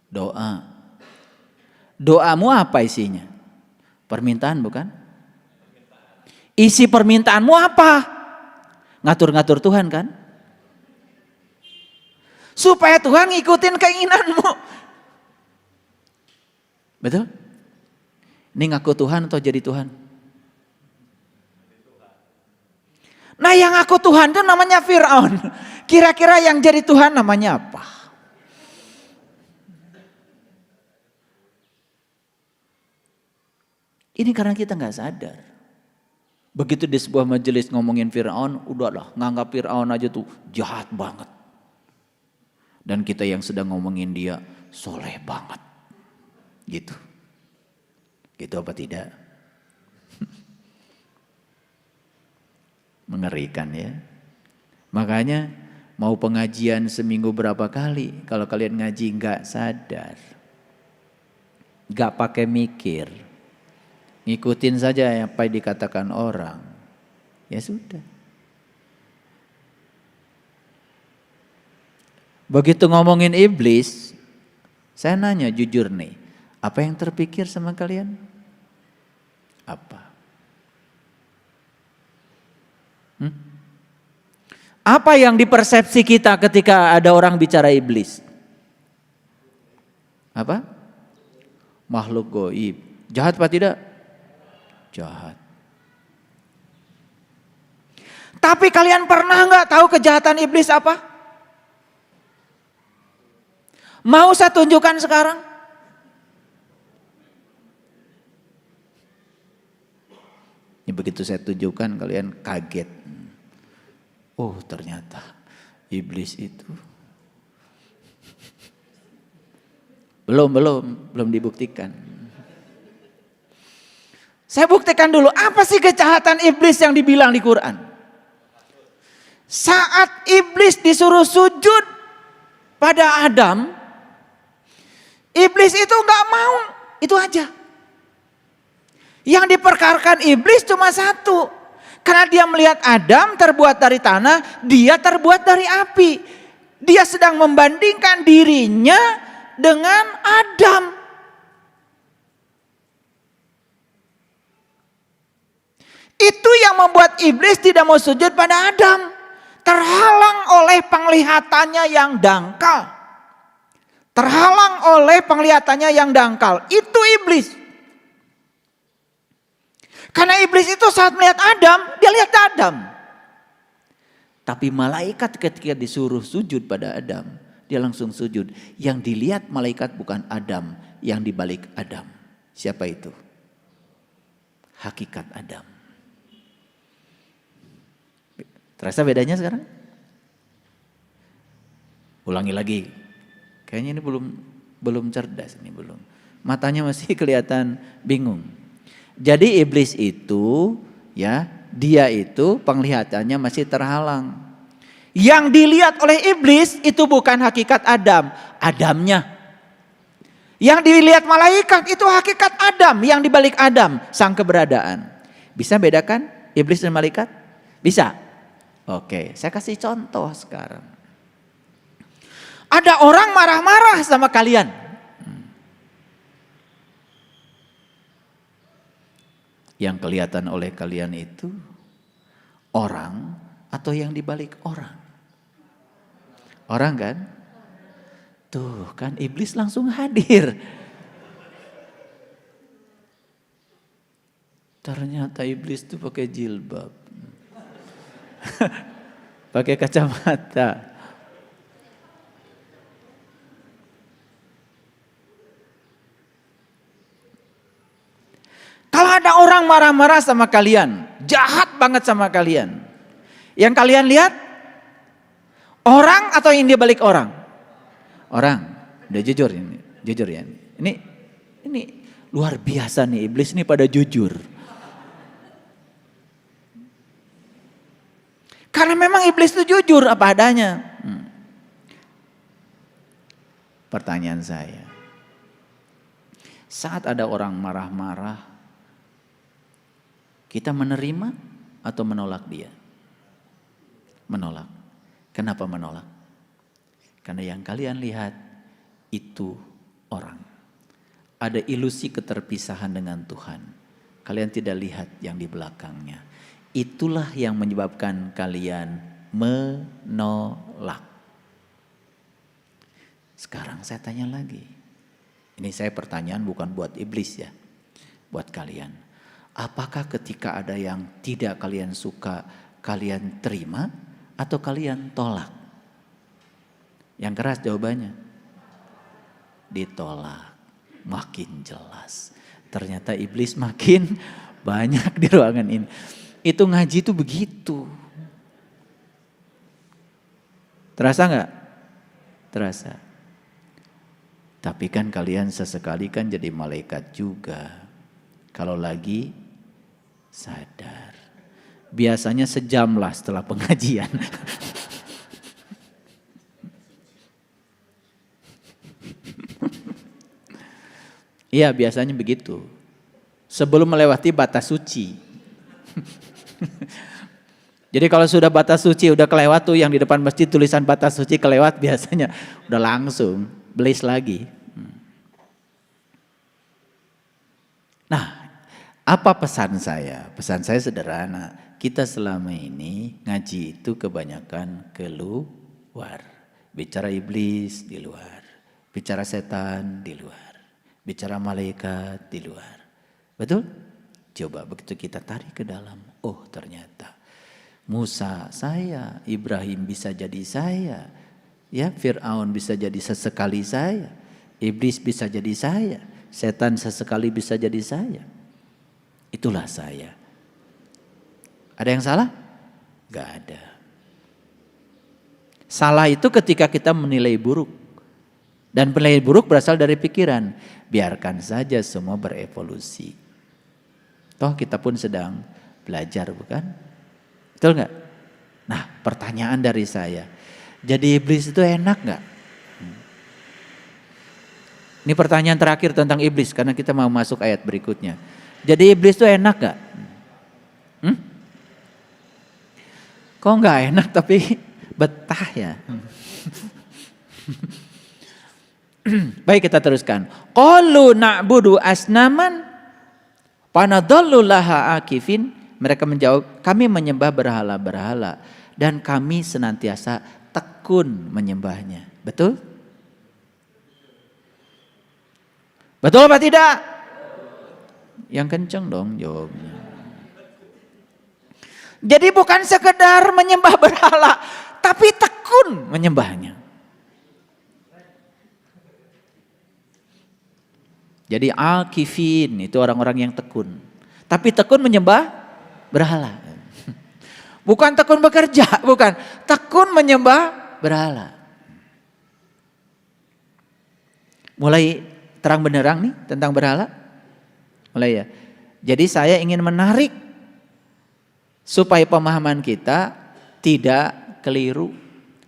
Doa. Doamu apa isinya? Permintaan bukan? Isi permintaanmu apa? Ngatur-ngatur Tuhan kan? Supaya Tuhan ngikutin keinginanmu. Betul? Ini ngaku Tuhan atau jadi Tuhan? Nah yang ngaku Tuhan itu namanya Fir'aun. Kira-kira yang jadi Tuhan namanya apa? Ini karena kita gak sadar. Begitu di sebuah majelis ngomongin Fir'aun, udahlah nganggap Fir'aun aja tuh jahat banget. Dan kita yang sedang ngomongin dia soleh banget. Gitu. Gitu apa tidak? Mengerikan ya. Makanya mau pengajian seminggu berapa kali, kalau kalian ngaji nggak sadar, nggak pakai mikir, ngikutin saja apa yang dikatakan orang, ya sudah. Begitu ngomongin iblis, saya nanya jujur nih, apa yang terpikir sama kalian? Apa? Apa yang dipersepsi kita ketika ada orang bicara iblis? Apa? Makhluk goib. Jahat apa tidak? Jahat. Tapi kalian pernah nggak tahu kejahatan iblis apa? Mau saya tunjukkan sekarang? Ini begitu saya tunjukkan kalian kaget. Oh ternyata iblis itu belum dibuktikan. Saya buktikan dulu apa sih kejahatan iblis yang dibilang di Quran. Saat iblis disuruh sujud pada Adam, iblis itu nggak mau, itu aja. Yang diperkarkan iblis cuma satu. Karena dia melihat Adam terbuat dari tanah, dia terbuat dari api. Dia sedang membandingkan dirinya dengan Adam. Itu yang membuat iblis tidak mau sujud pada Adam. Terhalang oleh penglihatannya yang dangkal. Terhalang oleh penglihatannya yang dangkal. Itu iblis. Karena iblis itu saat melihat Adam, dia lihat Adam. Tapi malaikat ketika disuruh sujud pada Adam, dia langsung sujud. Yang dilihat malaikat bukan Adam, yang dibalik Adam. Siapa itu? Hakikat Adam. Terasa bedanya sekarang? Ulangi lagi. Kayaknya ini belum cerdas, ini belum. Matanya masih kelihatan bingung. Jadi iblis itu ya, dia itu penglihatannya masih terhalang. Yang dilihat oleh iblis itu bukan hakikat Adam, Adamnya. Yang dilihat malaikat itu hakikat Adam, yang dibalik Adam, sang keberadaan. Bisa bedakan iblis dan malaikat? Bisa? Oke, saya kasih contoh sekarang. Ada orang marah-marah sama kalian. Yang kelihatan oleh kalian itu orang atau yang dibalik orang? Orang kan? Tuh kan iblis langsung hadir. Ternyata iblis tuh pakai jilbab. Pakai kacamata. Kalau ada orang marah-marah sama kalian, jahat banget sama kalian. Yang kalian lihat, orang atau yang dia balik orang? Orang, udah jujur ini, jujur ya. Ini luar biasa nih, iblis ini pada jujur. Karena memang iblis itu jujur apa adanya. Pertanyaan saya, saat ada orang marah-marah, kita menerima atau menolak dia? Menolak. Kenapa menolak? Karena yang kalian lihat itu orang. Ada ilusi keterpisahan dengan Tuhan. Kalian tidak lihat yang di belakangnya. Itulah yang menyebabkan kalian menolak. Sekarang saya tanya lagi. Ini saya pertanyaan bukan buat iblis ya. Buat kalian. Apakah ketika ada yang tidak kalian suka, kalian terima atau kalian tolak? Yang keras jawabannya. Ditolak. Makin jelas. Ternyata iblis makin banyak di ruangan ini. Itu ngaji itu begitu. Terasa nggak? Terasa. Tapi kan kalian sesekali kan jadi malaikat juga. Kalau lagi sadar. Biasanya sejam lah setelah pengajian. Iya, biasanya begitu. Sebelum melewati batas suci. Jadi kalau sudah batas suci, udah kelewat tuh yang di depan masjid tulisan batas suci kelewat, biasanya udah langsung belis lagi. Nah, apa pesan saya? Pesan saya sederhana. Kita selama ini ngaji itu kebanyakan keluar. Bicara iblis di luar. Bicara setan di luar. Bicara malaikat di luar. Betul? Coba begitu kita tarik ke dalam. Oh, ternyata Musa saya, Ibrahim bisa jadi saya. Ya, Fir'aun bisa jadi sesekali saya. Iblis bisa jadi saya. Setan sesekali bisa jadi saya. Itulah saya. Ada yang salah? Gak ada. Salah itu ketika kita menilai buruk. Dan penilaian buruk berasal dari pikiran. Biarkan saja semua berevolusi. Toh kita pun sedang belajar, bukan? Betul nggak? Nah, pertanyaan dari saya. Jadi iblis itu enak nggak? Ini pertanyaan terakhir tentang iblis. Karena kita mau masuk ayat berikutnya. Jadi iblis itu enak nggak? Kok nggak enak tapi betah ya? Baik, kita teruskan. Qalu na'budu asnaman panadallu laha akifin. Mereka menjawab, kami menyembah berhala-berhala dan kami senantiasa tekun menyembahnya. Betul? Betul apa tidak? Yang kenceng dong jawabnya. Jadi bukan sekedar menyembah berhala, tapi tekun menyembahnya. Jadi akifin itu orang-orang yang tekun. Tapi tekun menyembah berhala. Bukan tekun bekerja, bukan. Tekun menyembah berhala. Mulai terang benderang nih tentang berhala. Mulai ya. Jadi saya ingin menarik supaya pemahaman kita tidak keliru.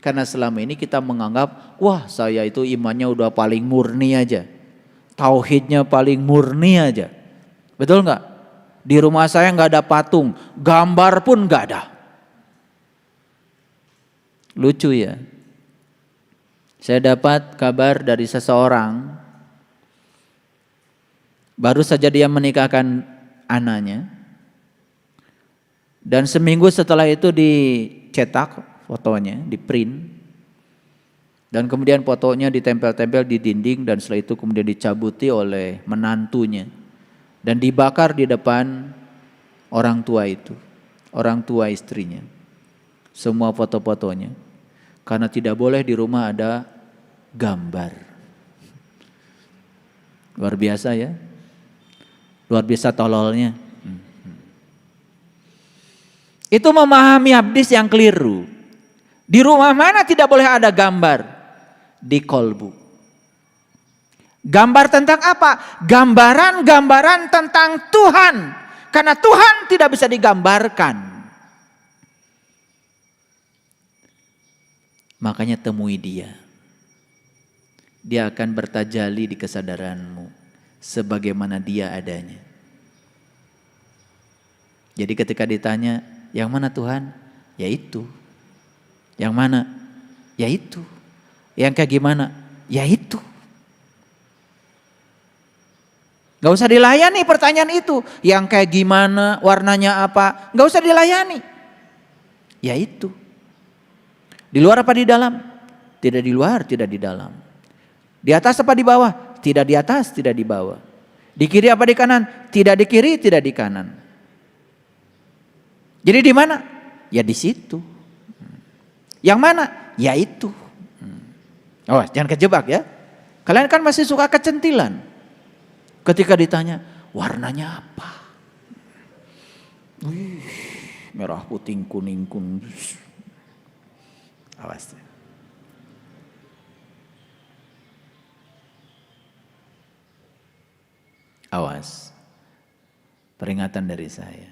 Karena selama ini kita menganggap, wah saya itu imannya udah paling murni aja. Tauhidnya paling murni aja. Betul nggak? Di rumah saya nggak ada patung, gambar pun nggak ada. Lucu ya. Saya dapat kabar dari seseorang, baru saja dia menikahkan anaknya, dan seminggu setelah itu dicetak fotonya, di print, dan kemudian fotonya ditempel-tempel di dinding, dan setelah itu kemudian dicabuti oleh menantunya. Dan dibakar di depan orang tua itu, orang tua istrinya. Semua foto-fotonya. Karena tidak boleh di rumah ada gambar. Luar biasa ya. Luar biasa tololnya. Itu memahami hadis yang keliru. Di rumah mana tidak boleh ada gambar? Di kolbu. Gambar tentang apa? Gambaran-gambaran tentang Tuhan. Karena Tuhan tidak bisa digambarkan. Makanya temui dia. Dia akan bertajali di kesadaranmu. Sebagaimana dia adanya. Jadi ketika ditanya, yang mana Tuhan? Ya itu. Yang mana? Ya itu. Yang kayak gimana? Ya itu. Gak usah dilayani pertanyaan itu. Yang kayak gimana, warnanya apa. Gak usah dilayani. Ya itu. Di luar apa di dalam? Tidak di luar, tidak di dalam. Di atas apa di bawah? Tidak di atas, tidak di bawah. Di kiri apa di kanan? Tidak di kiri, tidak di kanan. Jadi di mana? Ya di situ. Yang mana? Ya itu. Oh, jangan kejebak ya. Kalian kan masih suka kecentilan. Ketika ditanya, warnanya apa? Wih, merah, putih, kuning, kuning. Awas. Awas. Peringatan dari saya.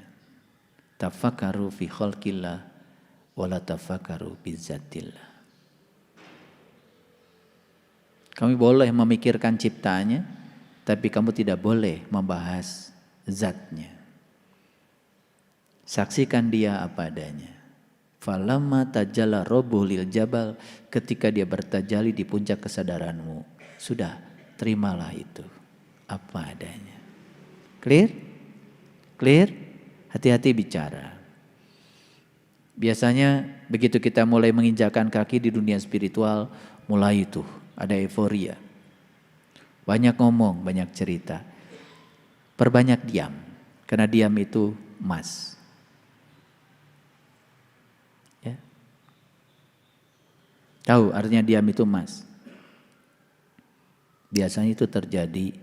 Tafakkaru fi khalqillah wala tafakkaru bi zatillah. Kamu boleh memikirkan ciptaannya, tapi kamu tidak boleh membahas zatnya. Saksikan dia apa adanya. Falamma tajalla rabbuhu lil jabal, ketika dia bertajali di puncak kesadaranmu, sudah terimalah itu apa adanya. Clear? Clear? Hati-hati bicara. Biasanya begitu kita mulai menginjakan kaki di dunia spiritual, mulai itu ada euforia. Banyak ngomong, banyak cerita. Perbanyak diam, karena diam itu emas. Ya. Tahu artinya diam itu emas. Biasanya itu terjadi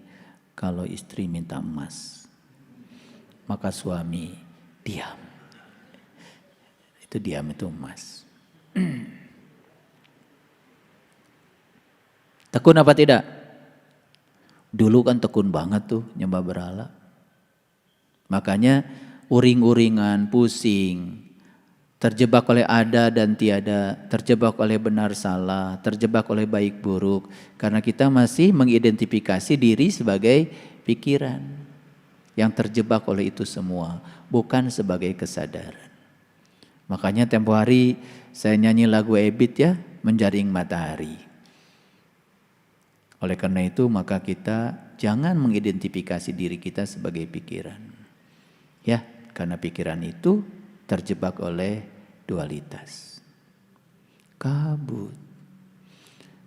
kalau istri minta emas, maka suami diam. Itu diam itu emas. Tekun apa tidak? Dulu kan tekun banget tuh nyembah berhala. Makanya uring-uringan, pusing, terjebak oleh ada dan tiada, terjebak oleh benar salah, terjebak oleh baik buruk. Karena kita masih mengidentifikasi diri sebagai pikiran yang terjebak oleh itu semua, bukan sebagai kesadaran. Makanya tempo hari saya nyanyi lagu Ebit ya, Menjaring Matahari. Oleh karena itu maka kita jangan mengidentifikasi diri kita sebagai pikiran. Ya, karena pikiran itu terjebak oleh dualitas. Kabut.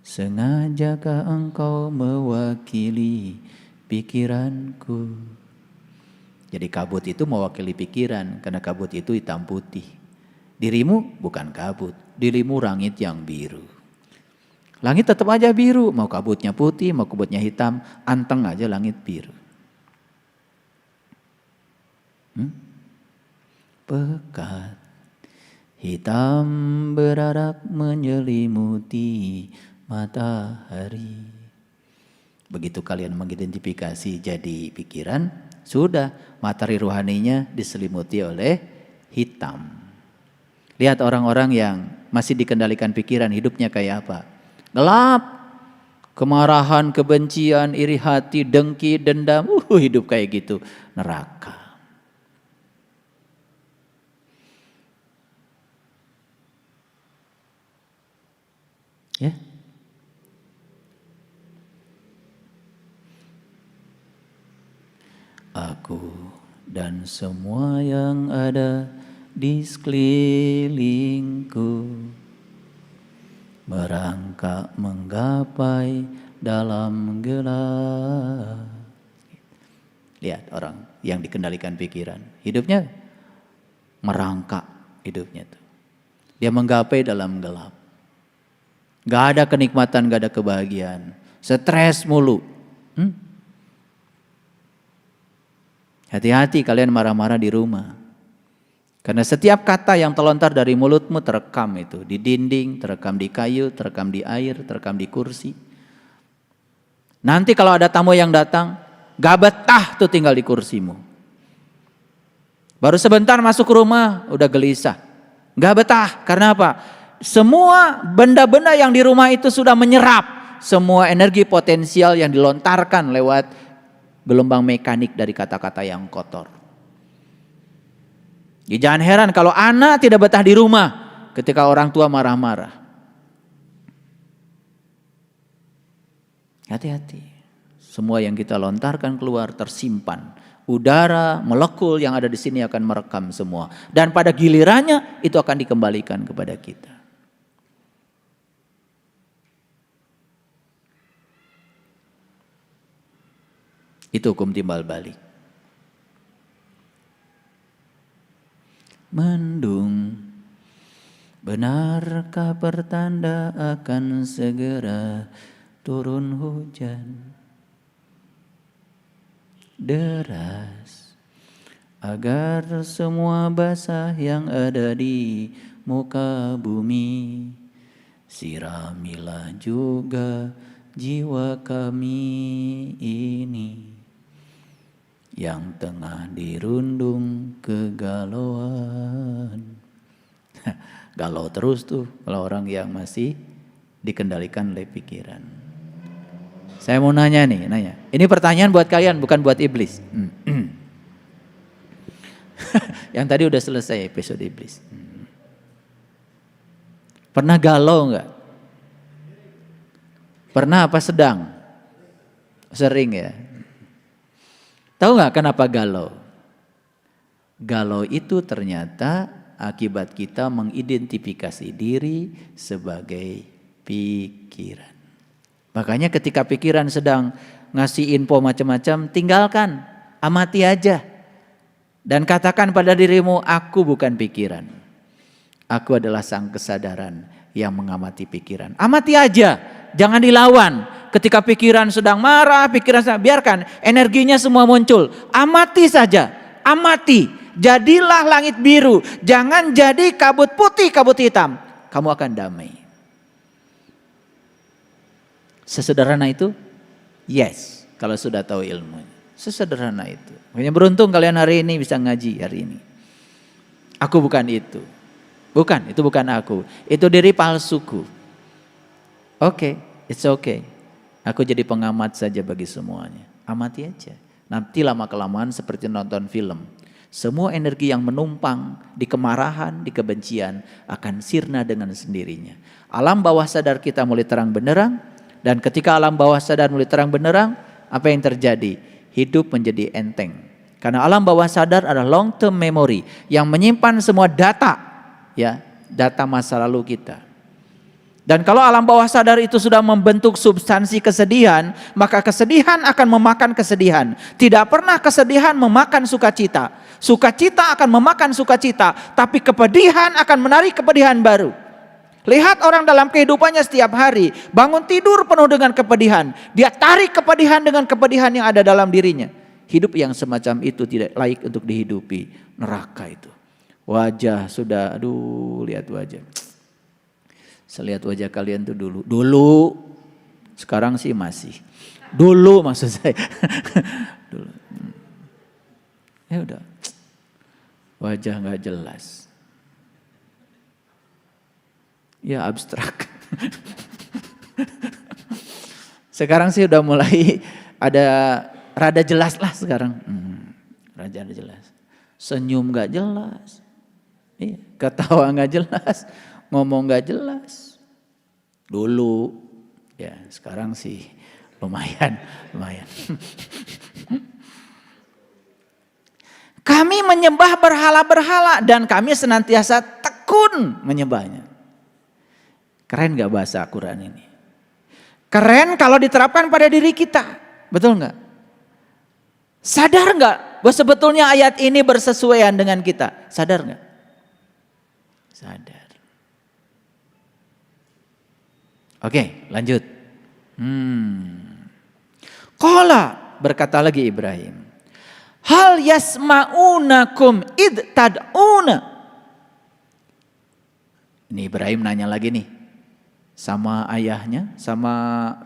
Sengajakah engkau mewakili pikiranku? Jadi kabut itu mewakili pikiran, karena kabut itu hitam putih. Dirimu bukan kabut, dirimu langit yang biru. Langit tetap aja biru, mau kabutnya putih, mau kabutnya hitam, anteng aja langit biru. Pekat hitam berarak menyelimuti matahari. Begitu kalian mengidentifikasi jadi pikiran, sudah matahari rohaninya diselimuti oleh hitam. Lihat orang-orang yang masih dikendalikan pikiran, hidupnya kayak apa? Gelap, kemarahan, kebencian, iri hati, dengki, dendam, hidup kayak gitu, neraka. Ya. Aku dan semua yang ada di sekelilingku merangkak menggapai dalam gelap. Lihat orang yang dikendalikan pikiran, hidupnya merangkak, hidupnya tuh. Dia menggapai dalam gelap. Gak ada kenikmatan, gak ada kebahagiaan. Stres mulu. Hati-hati kalian marah-marah di rumah. Karena setiap kata yang terlontar dari mulutmu terekam itu. Di dinding, terekam di kayu, terekam di air, terekam di kursi. Nanti kalau ada tamu yang datang, gak betah tuh tinggal di kursimu. Baru sebentar masuk ke rumah, udah gelisah. Gak betah, karena apa? Semua benda-benda yang di rumah itu sudah menyerap semua energi potensial yang dilontarkan lewat gelombang mekanik dari kata-kata yang kotor. Ya, jangan heran kalau anak tidak betah di rumah ketika orang tua marah-marah. Hati-hati. Semua yang kita lontarkan keluar tersimpan. Udara molekul yang ada di sini akan merekam semua. Dan pada gilirannya itu akan dikembalikan kepada kita. Itu hukum timbal balik. Mendung, benarkah pertanda akan segera turun hujan deras, agar semua basah yang ada di muka bumi, siramilah juga jiwa kami ini. yang tengah dirundung kegalauan. Galau terus tuh kalau orang yang masih dikendalikan oleh pikiran. Saya mau nanya. Ini pertanyaan buat kalian, bukan buat iblis. Yang tadi udah selesai episode iblis. Pernah galau enggak? Pernah apa sedang? Sering ya. Tahu enggak kenapa galau? Galau itu ternyata akibat kita mengidentifikasi diri sebagai pikiran. Makanya ketika pikiran sedang ngasih info macam-macam, tinggalkan, amati aja. Dan katakan pada dirimu, aku bukan pikiran. Aku adalah sang kesadaran yang mengamati pikiran. Amati aja, jangan dilawan. Ketika pikiran sedang marah, pikiran sedang, biarkan energinya semua muncul. Amati saja, amati. Jadilah langit biru, jangan jadi kabut putih, kabut hitam. Kamu akan damai. Sesederhana itu? Yes, kalau sudah tahu ilmunya. Sesederhana itu. Makanya beruntung kalian hari ini bisa ngaji hari ini. Aku bukan itu. Bukan, itu bukan aku. Itu diri palsuku. Oke, it's okay. Aku jadi pengamat saja bagi semuanya. Amati aja. Nanti lama-kelamaan seperti nonton film. Semua energi yang menumpang di kemarahan, di kebencian akan sirna dengan sendirinya. Alam bawah sadar kita mulai terang benderang. Dan ketika alam bawah sadar mulai terang benderang, apa yang terjadi? Hidup menjadi enteng. Karena alam bawah sadar adalah long term memory yang menyimpan semua data, ya, data masa lalu kita. Dan kalau alam bawah sadar itu sudah membentuk substansi kesedihan, maka kesedihan akan memakan kesedihan. Tidak pernah kesedihan memakan sukacita. Sukacita akan memakan sukacita, tapi kepedihan akan menarik kepedihan baru. Lihat orang dalam kehidupannya setiap hari, bangun tidur penuh dengan kepedihan. Dia tarik kepedihan dengan kepedihan yang ada dalam dirinya. Hidup yang semacam itu tidak layak untuk dihidupi. Neraka itu. Wajah sudah, aduh, lihat wajah. Saya lihat wajah kalian tuh dulu. Sekarang sih masih. Dulu maksud saya. Dulu. Ya udah. Wajah nggak jelas. Ya abstrak. Sekarang sih udah mulai ada rada jelas lah sekarang. Rada jelas. Senyum gak jelas. Iya, ketawa gak jelas. Ngomong gak jelas. Dulu. Ya sekarang sih lumayan. Kami menyembah berhala-berhala dan kami senantiasa tekun menyembahnya. Keren gak bahasa Al-Quran ini? Keren kalau diterapkan pada diri kita. Betul gak? Sadar gak bahwa sebetulnya ayat ini bersesuaian dengan kita? Sadar gak? Sadar. Oke, lanjut. Qala, berkata lagi Ibrahim. Hal yasma'unakum id tad'una. Ini Ibrahim nanya lagi nih. Sama ayahnya, sama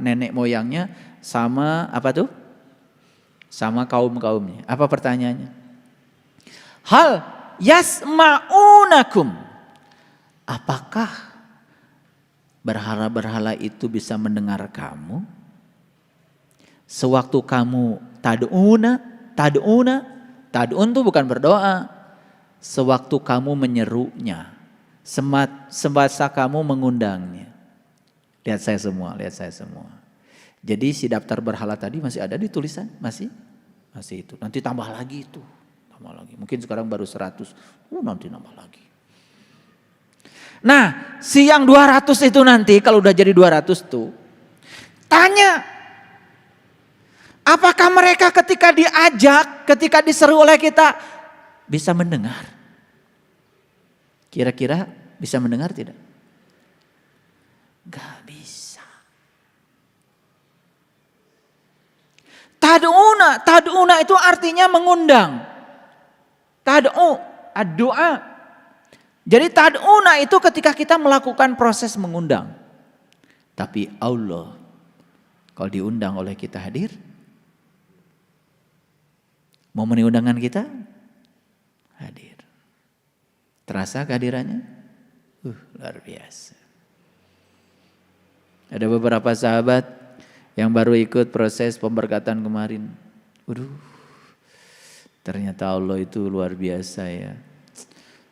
nenek moyangnya, sama apa tuh? Sama kaum-kaumnya. Apa pertanyaannya? Hal yasma'unakum. Apakah berhala-berhala itu bisa mendengar kamu? Sewaktu kamu tad'un itu bukan berdoa. Sewaktu kamu menyerunya, semasa kamu mengundangnya. Lihat saya semua. Jadi si daftar berhala tadi masih ada di tulisan? Masih itu. Nanti tambah lagi itu. Tambah lagi. Mungkin sekarang baru 100. Nanti nambah lagi. Nah, si yang 200 itu nanti kalau udah jadi 200 tuh. Tanya. Apakah mereka ketika diajak, ketika diseru oleh kita bisa mendengar? Kira-kira bisa mendengar tidak? Gak bisa. Tad'una itu artinya mengundang. Doa. Jadi tad'una itu ketika kita melakukan proses mengundang. Tapi Allah, kalau diundang oleh kita hadir, Mau memenuhi undangan kita? Hadir. Terasa kehadirannya? Luar biasa. Ada beberapa sahabat yang baru ikut proses pemberkatan kemarin. Ternyata Allah itu luar biasa ya.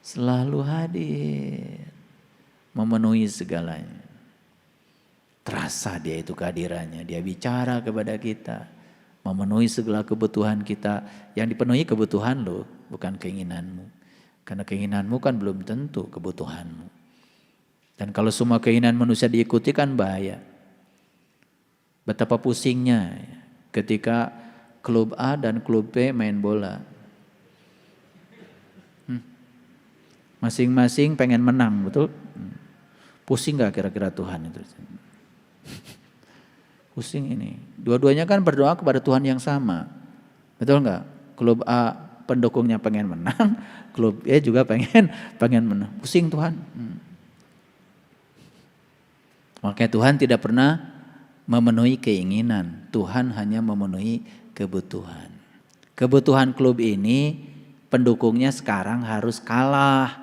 Selalu hadir. Memenuhi segalanya. Terasa dia itu kehadirannya. Dia bicara kepada kita. Memenuhi segala kebutuhan kita. Yang dipenuhi kebutuhan lo, bukan keinginanmu. Karena keinginanmu kan belum tentu kebutuhanmu. Dan kalau semua keinginan manusia diikuti kan bahaya. Betapa pusingnya ketika klub A dan klub B main bola. Masing-masing pengen menang, betul? Pusing gak kira-kira Tuhan itu? Pusing ini. Dua-duanya kan berdoa kepada Tuhan yang sama. Betul gak? Klub A pendukungnya pengen menang, klub B juga pengen menang. Pusing Tuhan. Makanya Tuhan tidak pernah memenuhi keinginan. Tuhan hanya memenuhi kebutuhan. Kebutuhan klub ini pendukungnya sekarang harus kalah.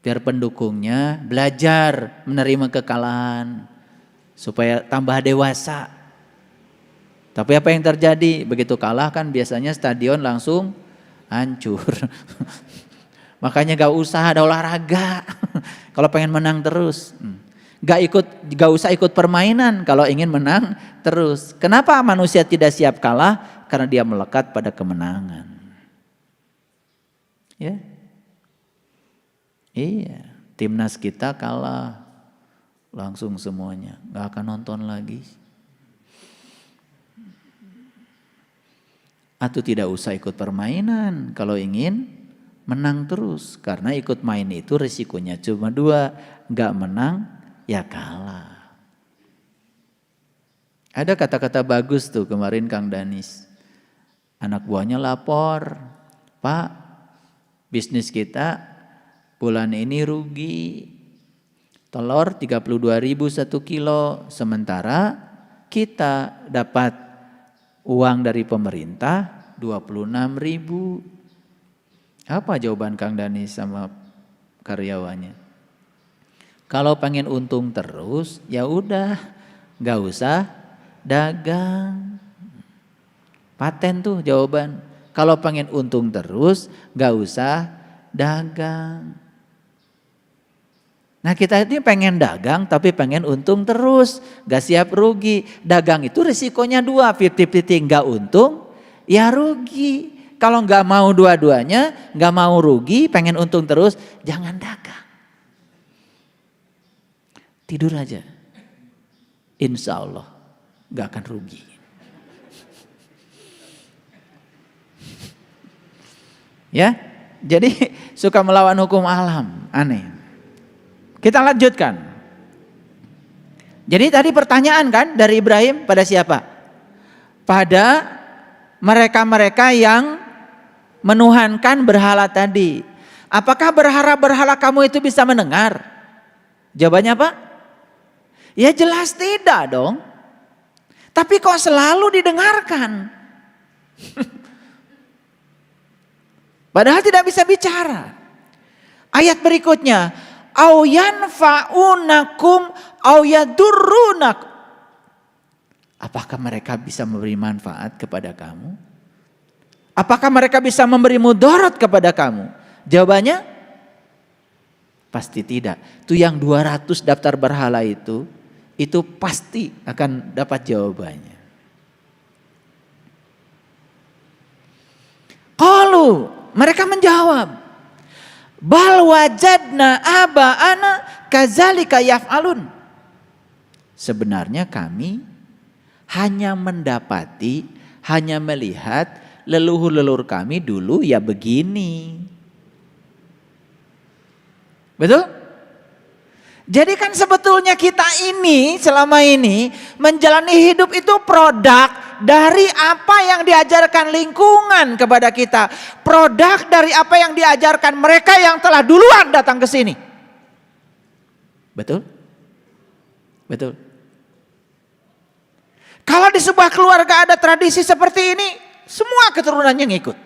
Biar pendukungnya belajar menerima kekalahan. Supaya tambah dewasa. Tapi apa yang terjadi? Begitu kalah kan biasanya stadion langsung hancur. Makanya gak usah ada olahraga. Kalau pengen menang terus. Gak usah ikut permainan kalau ingin menang terus. Kenapa manusia tidak siap kalah? Karena dia melekat pada kemenangan. Ya. Iya, timnas kita kalah. Langsung semuanya, gak akan nonton lagi. Atau tidak usah ikut permainan kalau ingin menang terus. Karena ikut main itu risikonya cuma 2, gak menang ya kalah. Ada kata-kata bagus tuh kemarin Kang Danis. Anak buahnya lapor, Pak, bisnis kita bulan ini rugi. Telur 32.000 1 kilo. Sementara kita dapat uang dari pemerintah 26.000. Apa jawaban Kang Danis sama karyawannya? Kalau pengen untung terus, ya udah, gak usah dagang. Paten tuh jawaban. Kalau pengen untung terus, gak usah dagang. Nah kita ini pengen dagang tapi pengen untung terus. Gak siap rugi. Dagang itu risikonya 2, 50-50. Gak untung, ya rugi. Kalau gak mau dua-duanya, gak mau rugi, pengen untung terus, jangan dagang. Tidur aja. Insya Allah gak akan rugi. Ya, jadi suka melawan hukum alam, aneh. Kita lanjutkan. Jadi tadi pertanyaan kan dari Ibrahim pada siapa? Pada mereka-mereka yang menuhankan berhala tadi. Apakah berhala-berhala kamu itu bisa mendengar? Jawabannya apa? Ya jelas tidak dong. Tapi kok selalu didengarkan? Padahal tidak bisa bicara. Ayat berikutnya. Au yanfa'unakum au yadurrunakum. Apakah mereka bisa memberi manfaat kepada kamu? Apakah mereka bisa memberi mudarat kepada kamu? Jawabannya pasti tidak. Itu yang 200 daftar berhala itu pasti akan dapat jawabannya. Qalu, mereka menjawab, bal wajadna aba'ana kadzalika yaf'alun. Sebenarnya kami hanya mendapati, hanya melihat leluhur-leluhur kami dulu ya begini. Betul? Jadi kan sebetulnya kita ini selama ini menjalani hidup itu produk dari apa yang diajarkan lingkungan kepada kita. Produk dari apa yang diajarkan mereka yang telah duluan datang ke sini. Betul? Betul. Kalau di sebuah keluarga ada tradisi seperti ini, semua keturunannya ngikut.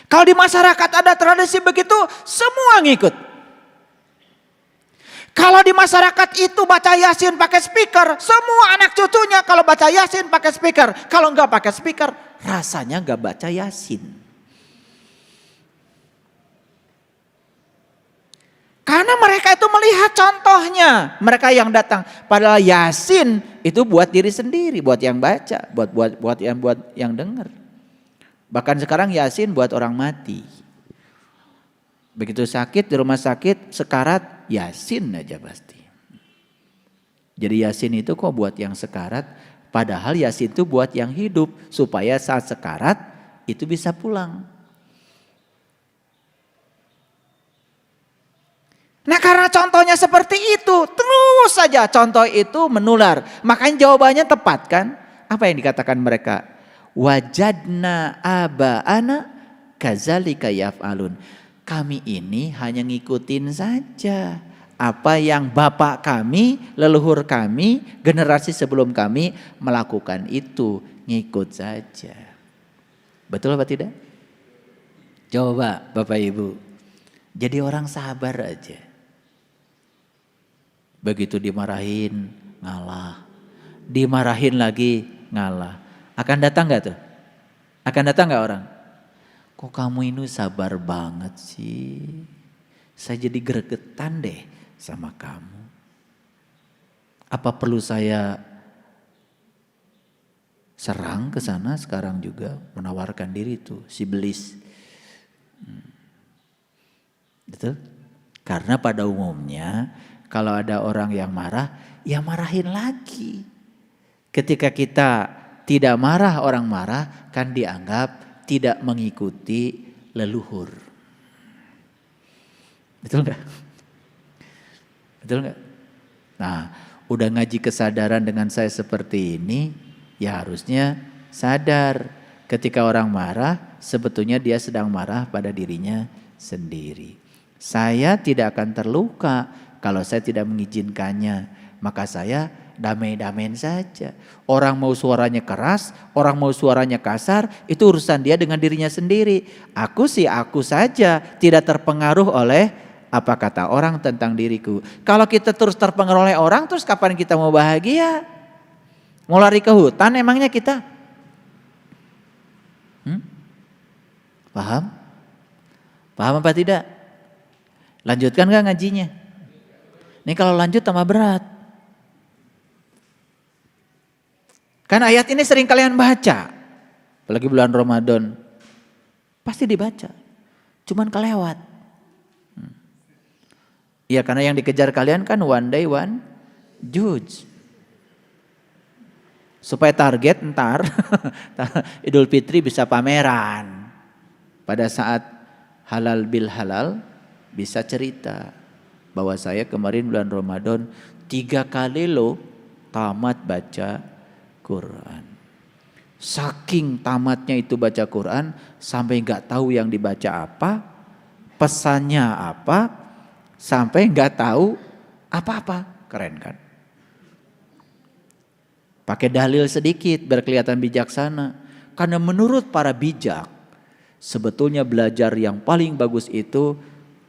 Kalau di masyarakat ada tradisi begitu, semua ngikut. Kalau di masyarakat itu baca Yasin pakai speaker, semua anak cucunya kalau baca Yasin pakai speaker. Kalau nggak pakai speaker, rasanya nggak baca Yasin. Karena mereka itu melihat contohnya, mereka yang datang. Padahal Yasin itu buat diri sendiri, buat yang baca, buat yang dengar. Bahkan sekarang Yasin buat orang mati. Begitu sakit di rumah sakit, sekarat, Yasin aja pasti. Jadi Yasin itu kok buat yang sekarat, padahal Yasin itu buat yang hidup, supaya saat sekarat itu bisa pulang. Nah karena contohnya seperti itu, terus saja contoh itu menular. Makanya jawabannya tepat kan? Apa yang dikatakan mereka? Wajadna aba'ana kazalika yaf'alun. Kami ini hanya ngikutin saja apa yang bapak kami, leluhur kami, generasi sebelum kami melakukan itu, ngikut saja. Betul apa tidak? Coba Bapak Ibu. Jadi orang sabar aja. Begitu dimarahin ngalah. Dimarahin lagi ngalah. Akan datang gak tuh? Akan datang gak orang? Kok kamu ini sabar banget sih? Saya jadi gregetan deh sama kamu. Apa perlu saya serang ke sana sekarang juga, menawarkan diri tuh si belis. Betul? Karena pada umumnya kalau ada orang yang marah, ya marahin lagi. Ketika kita tidak marah, orang marah kan dianggap tidak mengikuti leluhur. Betul nggak? Betul nggak? Nah, udah ngaji kesadaran dengan saya seperti ini, ya harusnya sadar ketika orang marah, sebetulnya dia sedang marah pada dirinya sendiri. Saya tidak akan terluka kalau saya tidak mengizinkannya, maka saya damai-damain saja. Orang mau suaranya keras, orang mau suaranya kasar, itu urusan dia dengan dirinya sendiri. Aku sih aku saja, tidak terpengaruh oleh apa kata orang tentang diriku. Kalau kita terus terpengaruh oleh orang, terus kapan kita mau bahagia? Mau lari ke hutan emangnya kita? Paham? Paham apa tidak? Lanjutkan gak ngajinya? Ini kalau lanjut tambah berat. Kan ayat ini sering kalian baca. Apalagi bulan Ramadan. Pasti dibaca. Cuman kelewat. Ya karena yang dikejar kalian kan one day one judge. Supaya target ntar Idul Fitri bisa pameran. Pada saat halal bil halal bisa cerita. Bahwa saya kemarin bulan Ramadan 3 kali loh tamat baca Quran. Saking tamatnya itu baca Quran sampai nggak tahu yang dibaca apa, pesannya apa, sampai nggak tahu apa-apa. Keren kan? Pakai dalil sedikit biar kelihatan bijaksana. Karena menurut para bijak, sebetulnya belajar yang paling bagus itu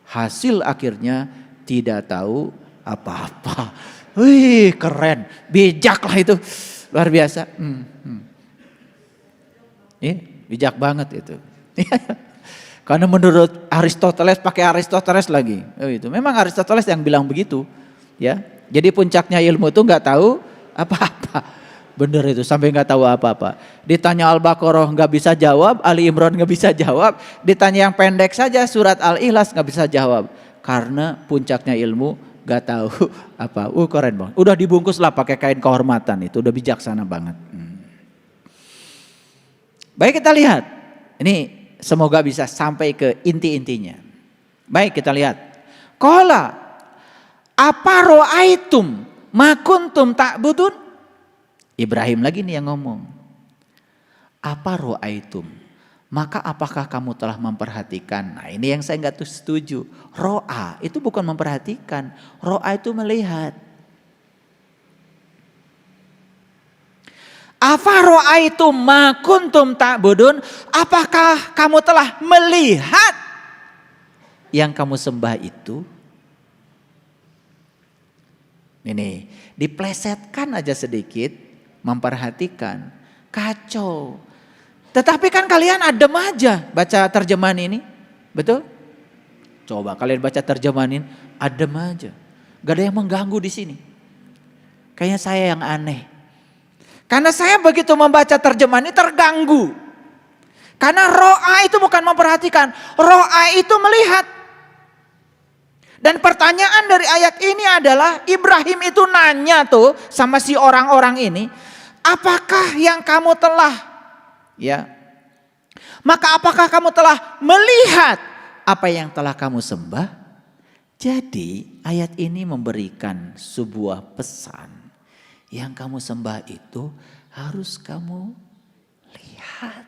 hasil akhirnya tidak tahu apa-apa. Wih keren, bijak lah itu. Luar biasa. Bijak banget itu. Karena menurut Aristoteles, pakai Aristoteles lagi. Itu memang Aristoteles yang bilang begitu, ya. Jadi puncaknya ilmu itu nggak tahu apa-apa. Bener itu, sampai nggak tahu apa-apa. Ditanya Al-Baqarah nggak bisa jawab, Ali Imran nggak bisa jawab. Ditanya yang pendek saja surat Al-Ikhlas nggak bisa jawab. Karena puncaknya ilmu gak tahu apa. Keren bang. Udah dibungkus lah pakai kain kehormatan itu. Udah bijaksana banget. Baik kita lihat. Ini semoga bisa sampai ke inti-intinya. Baik kita lihat. Qala apa ro'aitum ma kuntum ta'budun? Ibrahim lagi nih yang ngomong. Apa ro'aitum? Maka apakah kamu telah memperhatikan? Nah ini yang saya nggak setuju. Ro'a itu bukan memperhatikan. Ro'a itu melihat. Afa ra'aitum ma kuntum ta'budun? Apakah kamu telah melihat yang kamu sembah itu? Ini diplesetkan aja sedikit, memperhatikan, kacau. Tetapi kan kalian adem aja baca terjemahan ini, betul? Coba kalian baca terjemahan ini, adem aja, gak ada yang mengganggu di sini. Kayaknya saya yang aneh. Karena saya begitu membaca terjemahan ini terganggu. Karena ro'a itu bukan memperhatikan, ro'a itu melihat. Dan pertanyaan dari ayat ini adalah Ibrahim itu nanya tuh sama si orang-orang ini, apakah yang kamu telah, ya, maka apakah kamu telah melihat apa yang telah kamu sembah? Jadi ayat ini memberikan sebuah pesan. Yang kamu sembah itu harus kamu lihat.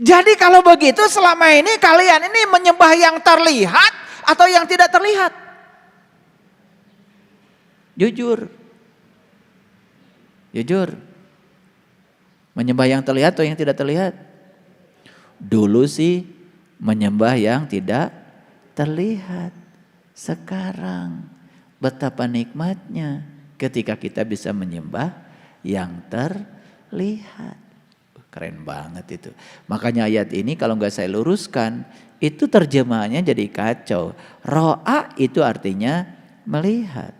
Jadi kalau begitu selama ini kalian ini menyembah yang terlihat atau yang tidak terlihat? Jujur. Jujur. Menyembah yang terlihat atau yang tidak terlihat? Dulu sih menyembah yang tidak terlihat. Sekarang betapa nikmatnya ketika kita bisa menyembah yang terlihat. Keren banget itu. Makanya ayat ini kalau nggak saya luruskan, itu terjemahannya jadi kacau. Ro'a itu artinya melihat.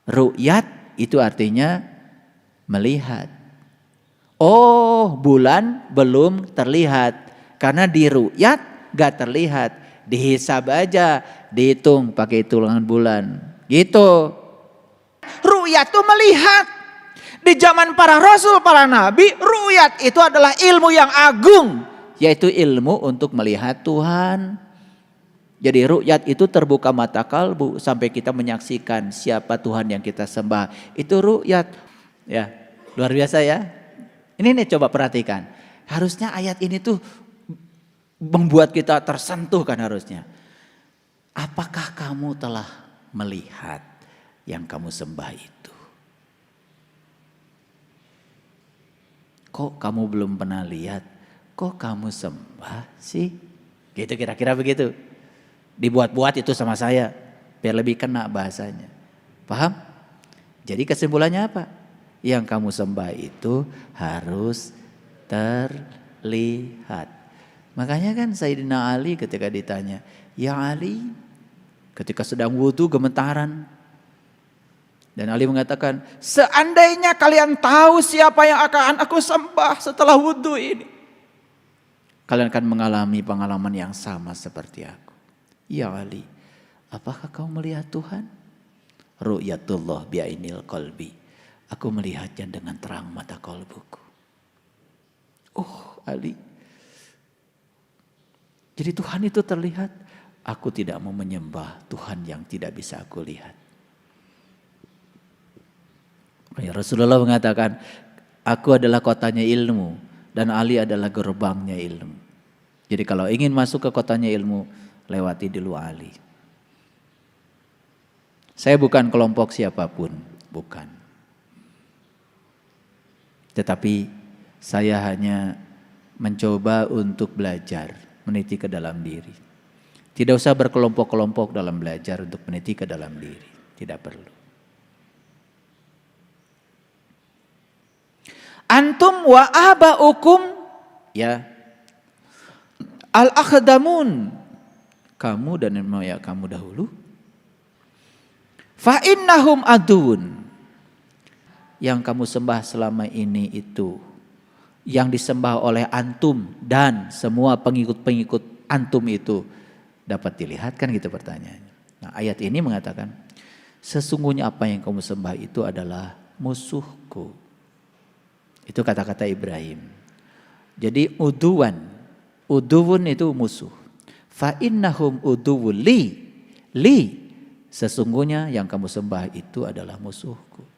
Ru'yat itu artinya melihat. Oh, bulan belum terlihat. Karena di ru'yat gak terlihat. Dihisab aja, dihitung pakai hitungan bulan. Gitu. Ru'yat itu melihat. Di zaman para rasul, para nabi, ru'yat itu adalah ilmu yang agung. Yaitu ilmu untuk melihat Tuhan. Jadi ru'yat itu terbuka mata kalbu sampai kita menyaksikan siapa Tuhan yang kita sembah. Itu ru'yat. Ya, luar biasa ya. Ini nih coba perhatikan. Harusnya ayat ini tuh membuat kita tersentuh kan harusnya. Apakah kamu telah melihat yang kamu sembah itu? Kok kamu belum pernah lihat? Kok kamu sembah sih? Gitu kira-kira begitu. Dibuat-buat itu sama saya biar lebih kena bahasanya. Paham? Jadi kesimpulannya apa? Yang kamu sembah itu harus terlihat. Makanya kan Sayyidina Ali ketika ditanya, ya Ali, ketika sedang wudhu gemetaran. Dan Ali mengatakan, seandainya kalian tahu siapa yang akan aku sembah setelah wudhu ini, kalian akan mengalami pengalaman yang sama seperti aku. Ya Ali, apakah kau melihat Tuhan? Ru'yatullah bi'ainil qalbi. Aku melihatnya dengan terang mata kalbuku. Oh Ali. Jadi Tuhan itu terlihat. Aku tidak mau menyembah Tuhan yang tidak bisa aku lihat. Ya, Rasulullah mengatakan, aku adalah kotanya ilmu dan Ali adalah gerbangnya ilmu. Jadi kalau ingin masuk ke kotanya ilmu, lewati dulu Ali. Saya bukan kelompok siapapun, bukan. Tetapi saya hanya mencoba untuk belajar, meniti ke dalam diri. Tidak usah berkelompok-kelompok dalam belajar untuk meniti ke dalam diri. Tidak perlu. Antum wa aba'ukum ya al-akhdamun. Kamu dan moya kamu dahulu. Fa innahum adun. Yang kamu sembah selama ini itu, yang disembah oleh antum dan semua pengikut-pengikut antum itu dapat dilihat kan gitu pertanyaannya. Nah ayat ini mengatakan sesungguhnya apa yang kamu sembah itu adalah musuhku. Itu kata-kata Ibrahim. Jadi uduwun itu musuh. Fa innahum uduwun li sesungguhnya yang kamu sembah itu adalah musuhku.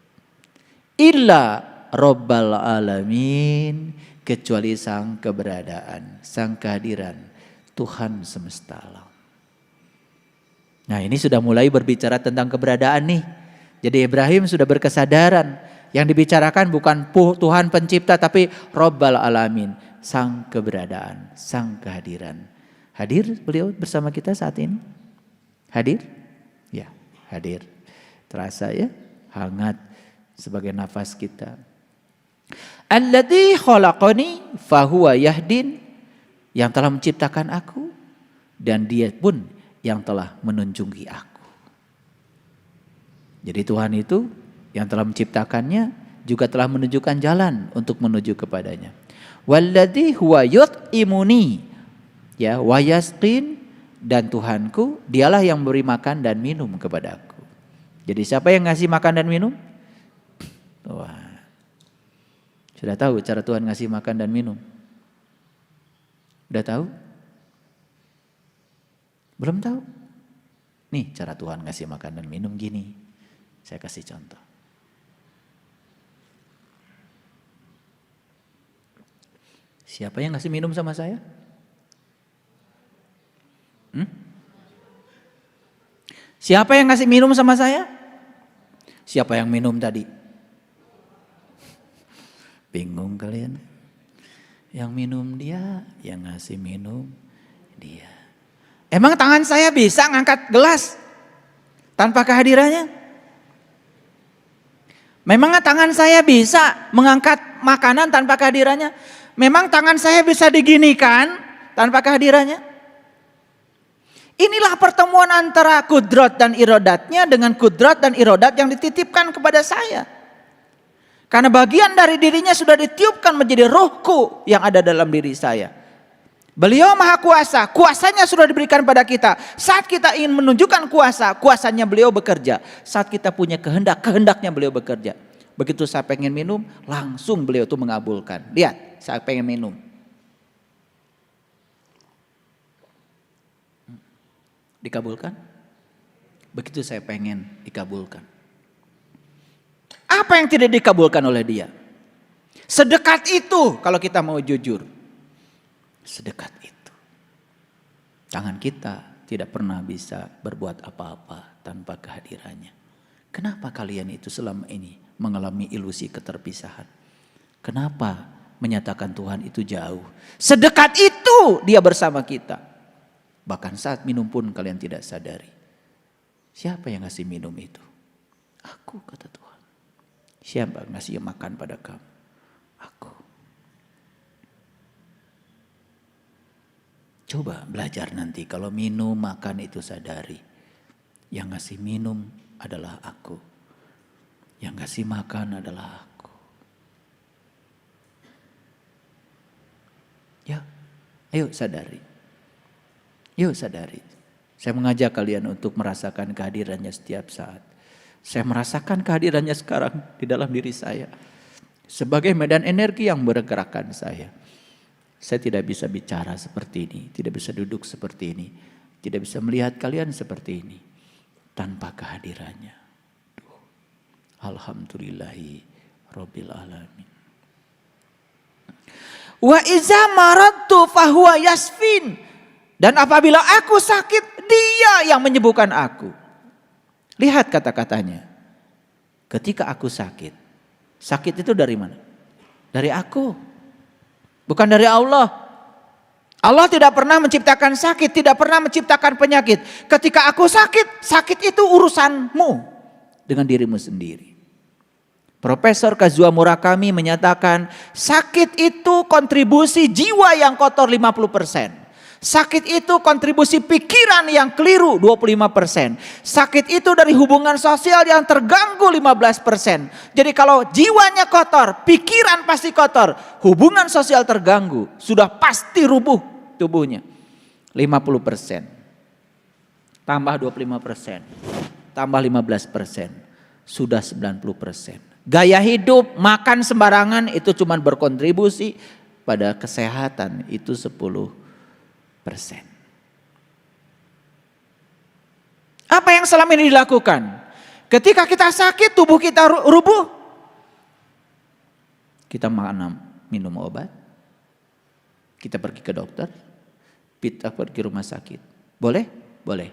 Illa Rabbal alamin, kecuali sang keberadaan, sang kehadiran Tuhan semesta alam. Nah, ini sudah mulai berbicara tentang keberadaan nih. Jadi Ibrahim sudah berkesadaran. Yang dibicarakan bukan Tuhan pencipta, tapi Rabbal Alamin. Sang keberadaan, sang kehadiran. Hadir beliau bersama kita saat ini? Hadir? Ya, hadir. Terasa ya, hangat sebagai nafas kita. Alladzi khalaqani fahuwa yahdin. Yang telah menciptakan aku. Dan dia pun yang telah menunjungi aku. Jadi Tuhan itu yang telah menciptakannya juga telah menunjukkan jalan untuk menuju kepadanya. Walladzi huwa yut'imuni ya wa yasqin, dan Tuhanku dialah yang memberi makan dan minum kepadaku. Jadi siapa yang ngasih makan dan minum? Wah. Sudah tahu cara Tuhan ngasih makan dan minum? Udah tahu? Belum tahu? Nih cara Tuhan ngasih makan dan minum gini. Saya kasih contoh. Siapa yang ngasih minum sama saya? Siapa yang ngasih minum sama saya? Siapa yang minum tadi? Bingung kalian? Yang minum dia, yang ngasih minum dia. Emang tangan saya bisa ngangkat gelas tanpa kehadirannya? Memang tangan saya bisa mengangkat makanan tanpa kehadirannya? Memang tangan saya bisa diginikan tanpa kehadirannya? Inilah pertemuan antara kudrat dan irodatnya dengan kudrat dan irodat yang dititipkan kepada saya. Karena bagian dari dirinya sudah ditiupkan menjadi rohku yang ada dalam diri saya. Beliau maha kuasa, kuasanya sudah diberikan pada kita. Saat kita ingin menunjukkan kuasa, kuasanya beliau bekerja. Saat kita punya kehendak, kehendaknya beliau bekerja. Begitu saya pengen minum, langsung beliau itu mengabulkan. Lihat, saya pengen minum. Dikabulkan? Begitu saya pengen, dikabulkan. Apa yang tidak dikabulkan oleh dia? Sedekat itu kalau kita mau jujur. Sedekat itu. Tangan kita tidak pernah bisa berbuat apa-apa tanpa kehadirannya. Kenapa kalian itu selama ini mengalami ilusi keterpisahan? Kenapa menyatakan Tuhan itu jauh? Sedekat itu dia bersama kita. Bahkan saat minum pun kalian tidak sadari. Siapa yang ngasih minum itu? Aku, kata Tuhan. Siapa ngasih makan pada kamu? Aku. Coba belajar nanti kalau minum makan itu sadari. Yang ngasih minum adalah aku. Yang ngasih makan adalah aku. Ya, ayo sadari. Yuk sadari. Saya mengajak kalian untuk merasakan kehadirannya setiap saat. Saya merasakan kehadirannya sekarang di dalam diri saya. Sebagai medan energi yang bergerakkan saya. Saya tidak bisa bicara seperti ini. Tidak bisa duduk seperti ini. Tidak bisa melihat kalian seperti ini. Tanpa kehadirannya. Alhamdulillahi Rabbil Alamin. Wa iza maradtu fahuwa yasfin. Dan apabila aku sakit, dia yang menyembuhkan aku. Lihat kata-katanya. Ketika aku sakit. Sakit itu dari mana? Dari aku. Bukan dari Allah. Allah tidak pernah menciptakan sakit. Tidak pernah menciptakan penyakit. Ketika aku sakit. Sakit itu urusanmu. Dengan dirimu sendiri. Profesor Kazuo Murakami menyatakan. Sakit itu kontribusi jiwa yang kotor 50%. Sakit itu kontribusi pikiran yang keliru 25%. Sakit itu dari hubungan sosial yang terganggu 15%. Jadi kalau jiwanya kotor, pikiran pasti kotor, hubungan sosial terganggu, sudah pasti rubuh tubuhnya. 50%. Tambah 25%. Tambah 15%. Sudah 90%. Gaya hidup, makan sembarangan itu cuma berkontribusi pada kesehatan itu 10%. Apa yang selama ini dilakukan? Ketika kita sakit, tubuh kita rubuh. Kita minum obat. Kita pergi ke dokter. Kita pergi rumah sakit. Boleh? Boleh.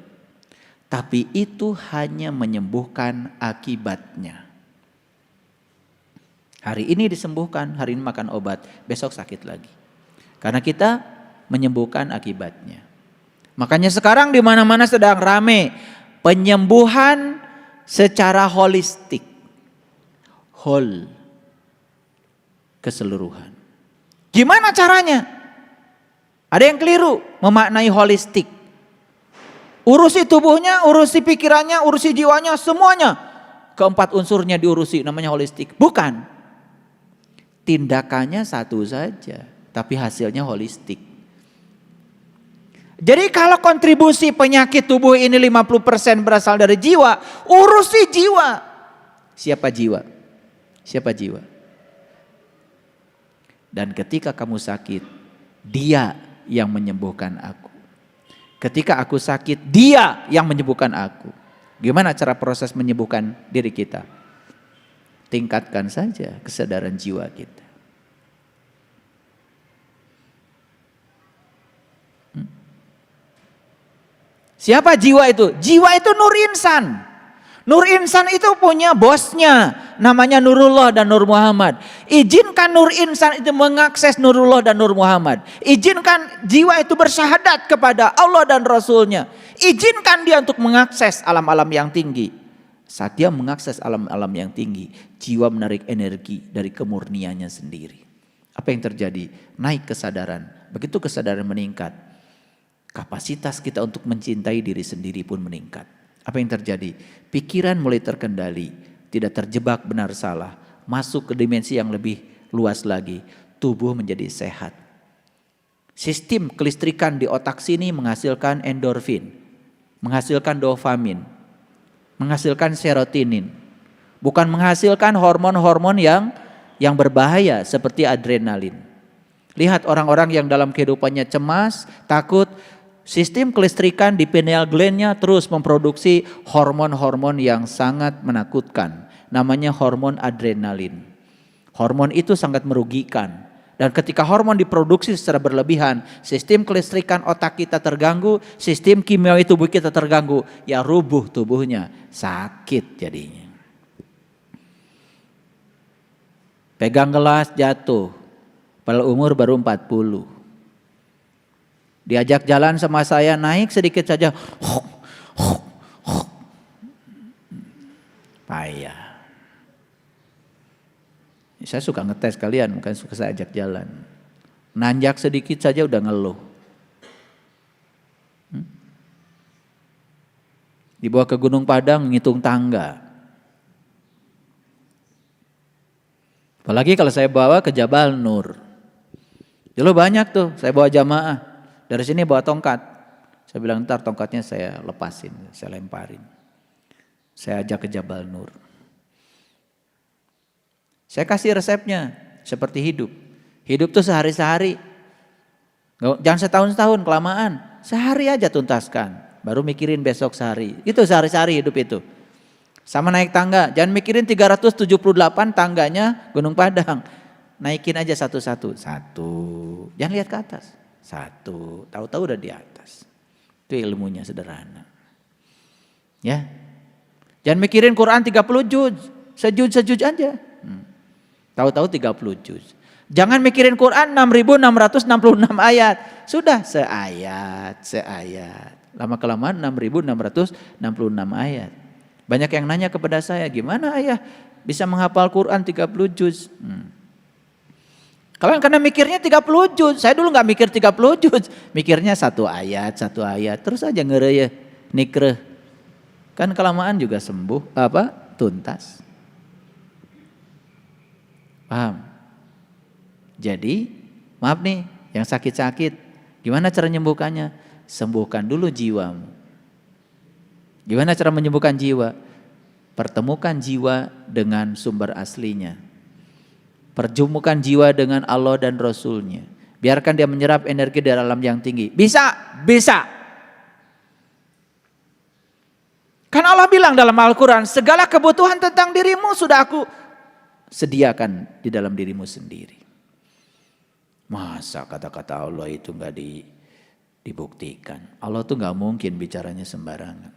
Tapi itu hanya menyembuhkan akibatnya. Hari ini disembuhkan, hari ini makan obat, besok sakit lagi. Karena kita menyembuhkan akibatnya. Makanya sekarang di mana-mana sedang rame penyembuhan secara holistik. Whole, keseluruhan. Gimana caranya? Ada yang keliru memaknai holistik. Urusi tubuhnya, urusi pikirannya, urusi jiwanya, semuanya. Keempat unsurnya diurusi, namanya holistik. Bukan. Tindakannya satu saja, tapi hasilnya holistik. Jadi kalau kontribusi penyakit tubuh ini 50% berasal dari jiwa, urusi jiwa. Siapa jiwa? Siapa jiwa? Dan ketika kamu sakit, Dia yang menyembuhkan aku. Ketika aku sakit, Dia yang menyembuhkan aku. Gimana cara proses menyembuhkan diri kita? Tingkatkan saja kesadaran jiwa kita. Siapa jiwa itu? Jiwa itu Nur Insan. Nur Insan itu punya bosnya, namanya Nurullah dan Nur Muhammad. Izinkan Nur Insan itu mengakses Nurullah dan Nur Muhammad. Izinkan jiwa itu bersyahadat kepada Allah dan Rasulnya. Izinkan dia untuk mengakses alam-alam yang tinggi. Saat dia mengakses alam-alam yang tinggi, jiwa menarik energi dari kemurniannya sendiri. Apa yang terjadi? Naik kesadaran. Begitu kesadaran meningkat, kapasitas kita untuk mencintai diri sendiri pun meningkat. Apa yang terjadi? Pikiran mulai terkendali, tidak terjebak benar salah, masuk ke dimensi yang lebih luas lagi. Tubuh menjadi sehat. Sistem kelistrikan di otak sini menghasilkan endorfin, menghasilkan dopamin, menghasilkan serotonin. Bukan menghasilkan hormon-hormon yang berbahaya seperti adrenalin. Lihat orang-orang yang dalam kehidupannya cemas, takut, sistem kelistrikan di pineal gland-nya terus memproduksi hormon-hormon yang sangat menakutkan. Namanya hormon adrenalin. Hormon itu sangat merugikan. Dan ketika hormon diproduksi secara berlebihan, sistem kelistrikan otak kita terganggu, sistem kimiawi tubuh kita terganggu, ya rubuh tubuhnya, sakit jadinya. Pegang gelas jatuh, padahal umur baru 40. Diajak jalan sama saya, naik sedikit saja, payah. Saya suka ngetes kalian, bukan suka saya ajak jalan. Nanjak sedikit saja udah ngeluh. Dibawa ke Gunung Padang ngitung tangga. Apalagi kalau saya bawa ke Jabal Nur. Dulu banyak tuh, saya bawa jamaah. Dari sini bawa tongkat. Saya bilang ntar tongkatnya saya lepasin, saya lemparin. Saya ajak ke Jabal Nur. Saya kasih resepnya seperti hidup. Hidup tuh sehari-sehari. Jangan setahun-setahun kelamaan. Sehari aja tuntaskan. Baru mikirin besok sehari. Itu sehari-sehari hidup itu. Sama naik tangga. Jangan mikirin 378 tangganya Gunung Padang. Naikin aja satu-satu. Satu. Jangan lihat ke atas. Satu. Tahu-tahu udah di atas. Itu ilmunya sederhana. Ya. Jangan mikirin Quran 30 juz. Sejuz aja. Tahu-tahu 30 juz. Jangan mikirin Quran 6.666 ayat. Sudah seayat. Lama-kelamaan 6.666 ayat. Banyak yang nanya kepada saya, gimana ayah bisa menghafal Quran 30 juz? Kalau karena mikirnya 30 juz. Saya dulu gak mikir 30 juz. Mikirnya satu ayat. Terus aja ngereyeh, nikreh. Kan kelamaan juga sembuh, tuntas. Paham? Jadi, maaf nih, yang sakit-sakit, gimana cara menyembuhkannya? Sembuhkan dulu jiwamu. Gimana cara menyembuhkan jiwa? Pertemukan jiwa dengan sumber aslinya. Pertemukan jiwa dengan Allah dan Rasulnya. Biarkan dia menyerap energi dari alam yang tinggi. Bisa. Kan Allah bilang dalam Al-Quran, segala kebutuhan tentang dirimu sudah aku sediakan di dalam dirimu sendiri. Masa kata-kata Allah itu gak dibuktikan? Allah tuh gak mungkin bicaranya sembarangan.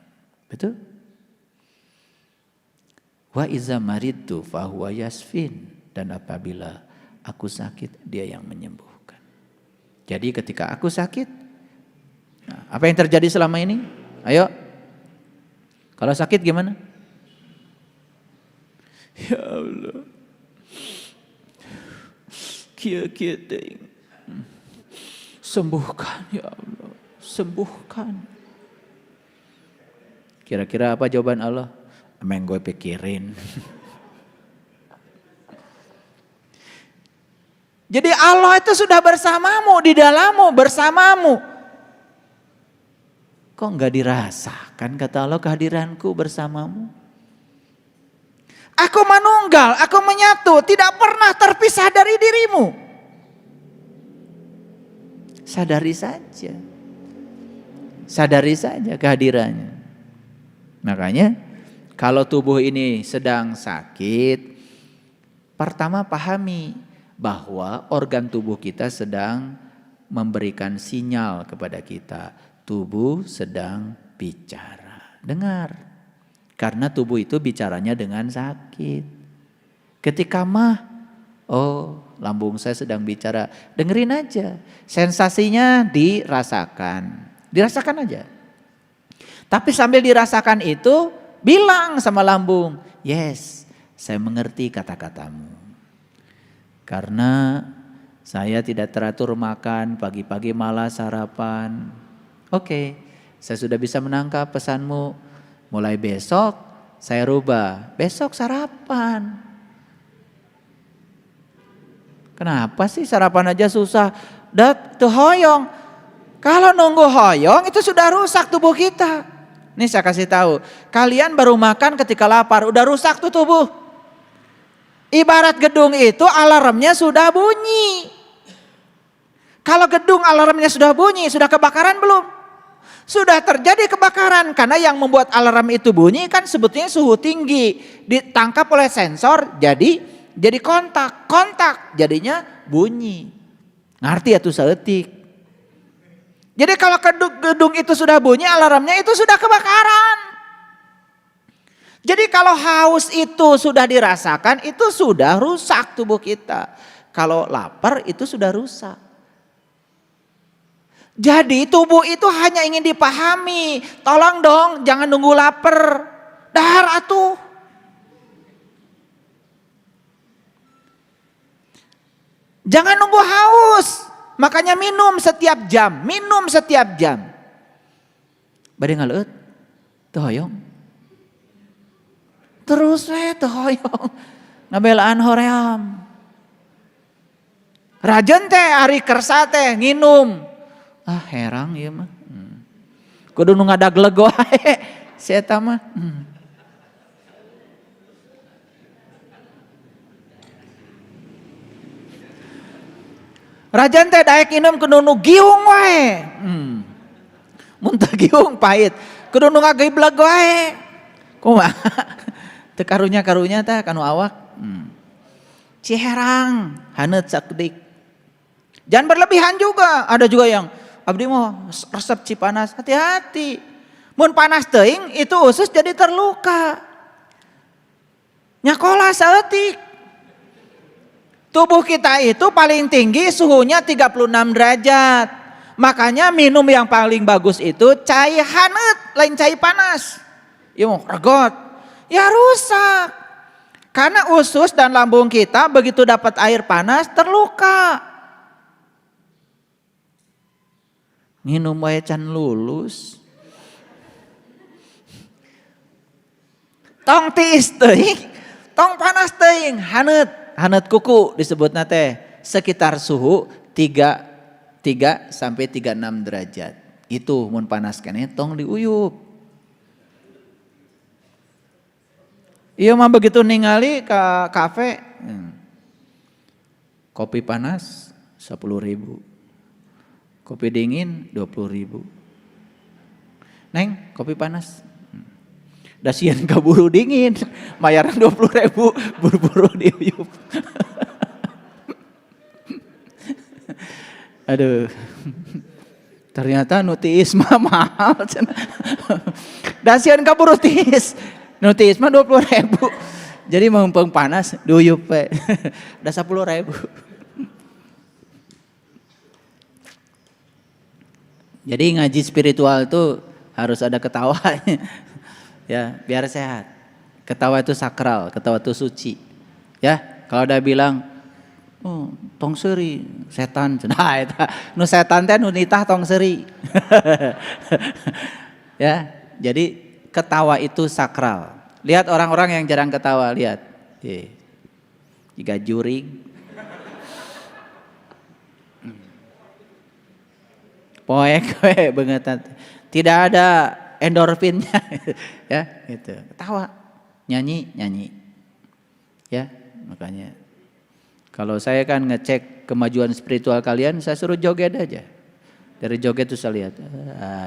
Betul? Wa iza maridtu fahuwa yasfin. Dan apabila aku sakit, dia yang menyembuhkan. Jadi ketika aku sakit, nah, apa yang terjadi selama ini? Ayo. Kalau sakit gimana? Ya Allah. Kia-kia ting. Sembuhkan ya Allah. Sembuhkan. Kira-kira apa jawaban Allah? Emang gue pikirin. Jadi Allah itu sudah bersamamu, di dalammu, bersamamu. Kok enggak dirasakan kata Allah kehadiranku bersamamu? Aku manunggal, aku menyatu, tidak pernah terpisah dari dirimu. Sadari saja. Sadari saja kehadirannya. Makanya kalau tubuh ini sedang sakit, pertama pahami bahwa organ tubuh kita sedang memberikan sinyal kepada kita. Tubuh sedang bicara. Dengar. Karena tubuh itu bicaranya dengan sakit. Ketika mah, oh lambung saya sedang bicara. Dengerin aja. Sensasinya dirasakan. Dirasakan aja. Tapi sambil dirasakan itu, bilang sama lambung, yes, saya mengerti kata-katamu. Karena saya tidak teratur makan, pagi-pagi malas sarapan. Oke, saya sudah bisa menangkap pesanmu. Mulai besok saya rubah, besok sarapan. Kenapa sih sarapan aja susah? Dat tuh hoyong. Kalau nunggu hoyong itu sudah rusak tubuh kita. Nih saya kasih tahu, kalian baru makan ketika lapar, udah rusak tuh tubuh. Ibarat gedung itu alarmnya sudah bunyi. Kalau gedung alarmnya sudah bunyi, sudah kebakaran belum? Sudah terjadi kebakaran karena yang membuat alarm itu bunyi kan sebetulnya suhu tinggi. Ditangkap oleh sensor jadi kontak jadinya bunyi. Ngerti ya tuh seetik. Jadi kalau gedung itu sudah bunyi alarmnya itu sudah kebakaran. Jadi kalau haus itu sudah dirasakan, itu sudah rusak tubuh kita. Kalau lapar itu sudah rusak. Jadi tubuh itu hanya ingin dipahami. Tolong dong jangan nunggu lapar. Dahar atuh. Jangan nunggu haus. Makanya minum setiap jam. Minum setiap jam. Bade ngaleut. Teu hoyong. Terus teu hoyong. Ngabelaan hoream. Rajen teh ari kersa teh nginum. Ah herang ieu mah. Kudu nu ngadagleg wae si eta mah. Rajan teh daek inum kudu nu giung wae. Mun teu giung pahit, kudu nu ngagibleg wae. Kumaha? Teu karunya teh kanu awak. Ciherang, haneut sakdik. Jangan berlebihan juga. Ada juga yang abdi mah resep Cipanas, hati-hati. Mun panas teuing itu usus jadi terluka. Nyakola saeutik. Tubuh kita itu paling tinggi suhunya 36 derajat. Makanya minum yang paling bagus itu cai haneut, lain cai panas. Ya mau regot. Ya rusak. Karena usus dan lambung kita begitu dapat air panas terluka. Minum wae can lulus. Tong tiis teuing, tong panas teuing, haneut kuku disebutna teh sekitar suhu 3 sampai 36 derajat. Itu mun panas keneh tong diuyup. Iya mah begitu ningali ke kafe. Kopi panas 10.000. Kopi dingin 20.000. Neng, kopi panas. Dasian kaburu dingin, bayaran 20.000, buru-buru diuyup. Aduh, ternyata nutiis mah mahal. Dasian kabur nutis. Nutis mah 20.000. Jadi mumpung panas duyup we. Udah 10.000. Jadi ngaji spiritual itu harus ada ketawanya. Ya, biar sehat. Ketawa itu sakral, ketawa itu suci. Ya, kalau udah bilang oh, tong seri setan. Nah, itu nu setan teh nu nitah tong seri. Ya, jadi ketawa itu sakral. Lihat orang-orang yang jarang ketawa, lihat. Jika juring. Poek banget. Tidak ada endorfinnya. Ya, gitu. Ketawa, nyanyi. Ya, makanya kalau saya kan ngecek kemajuan spiritual kalian, saya suruh joget aja. Dari joget tuh saya lihat,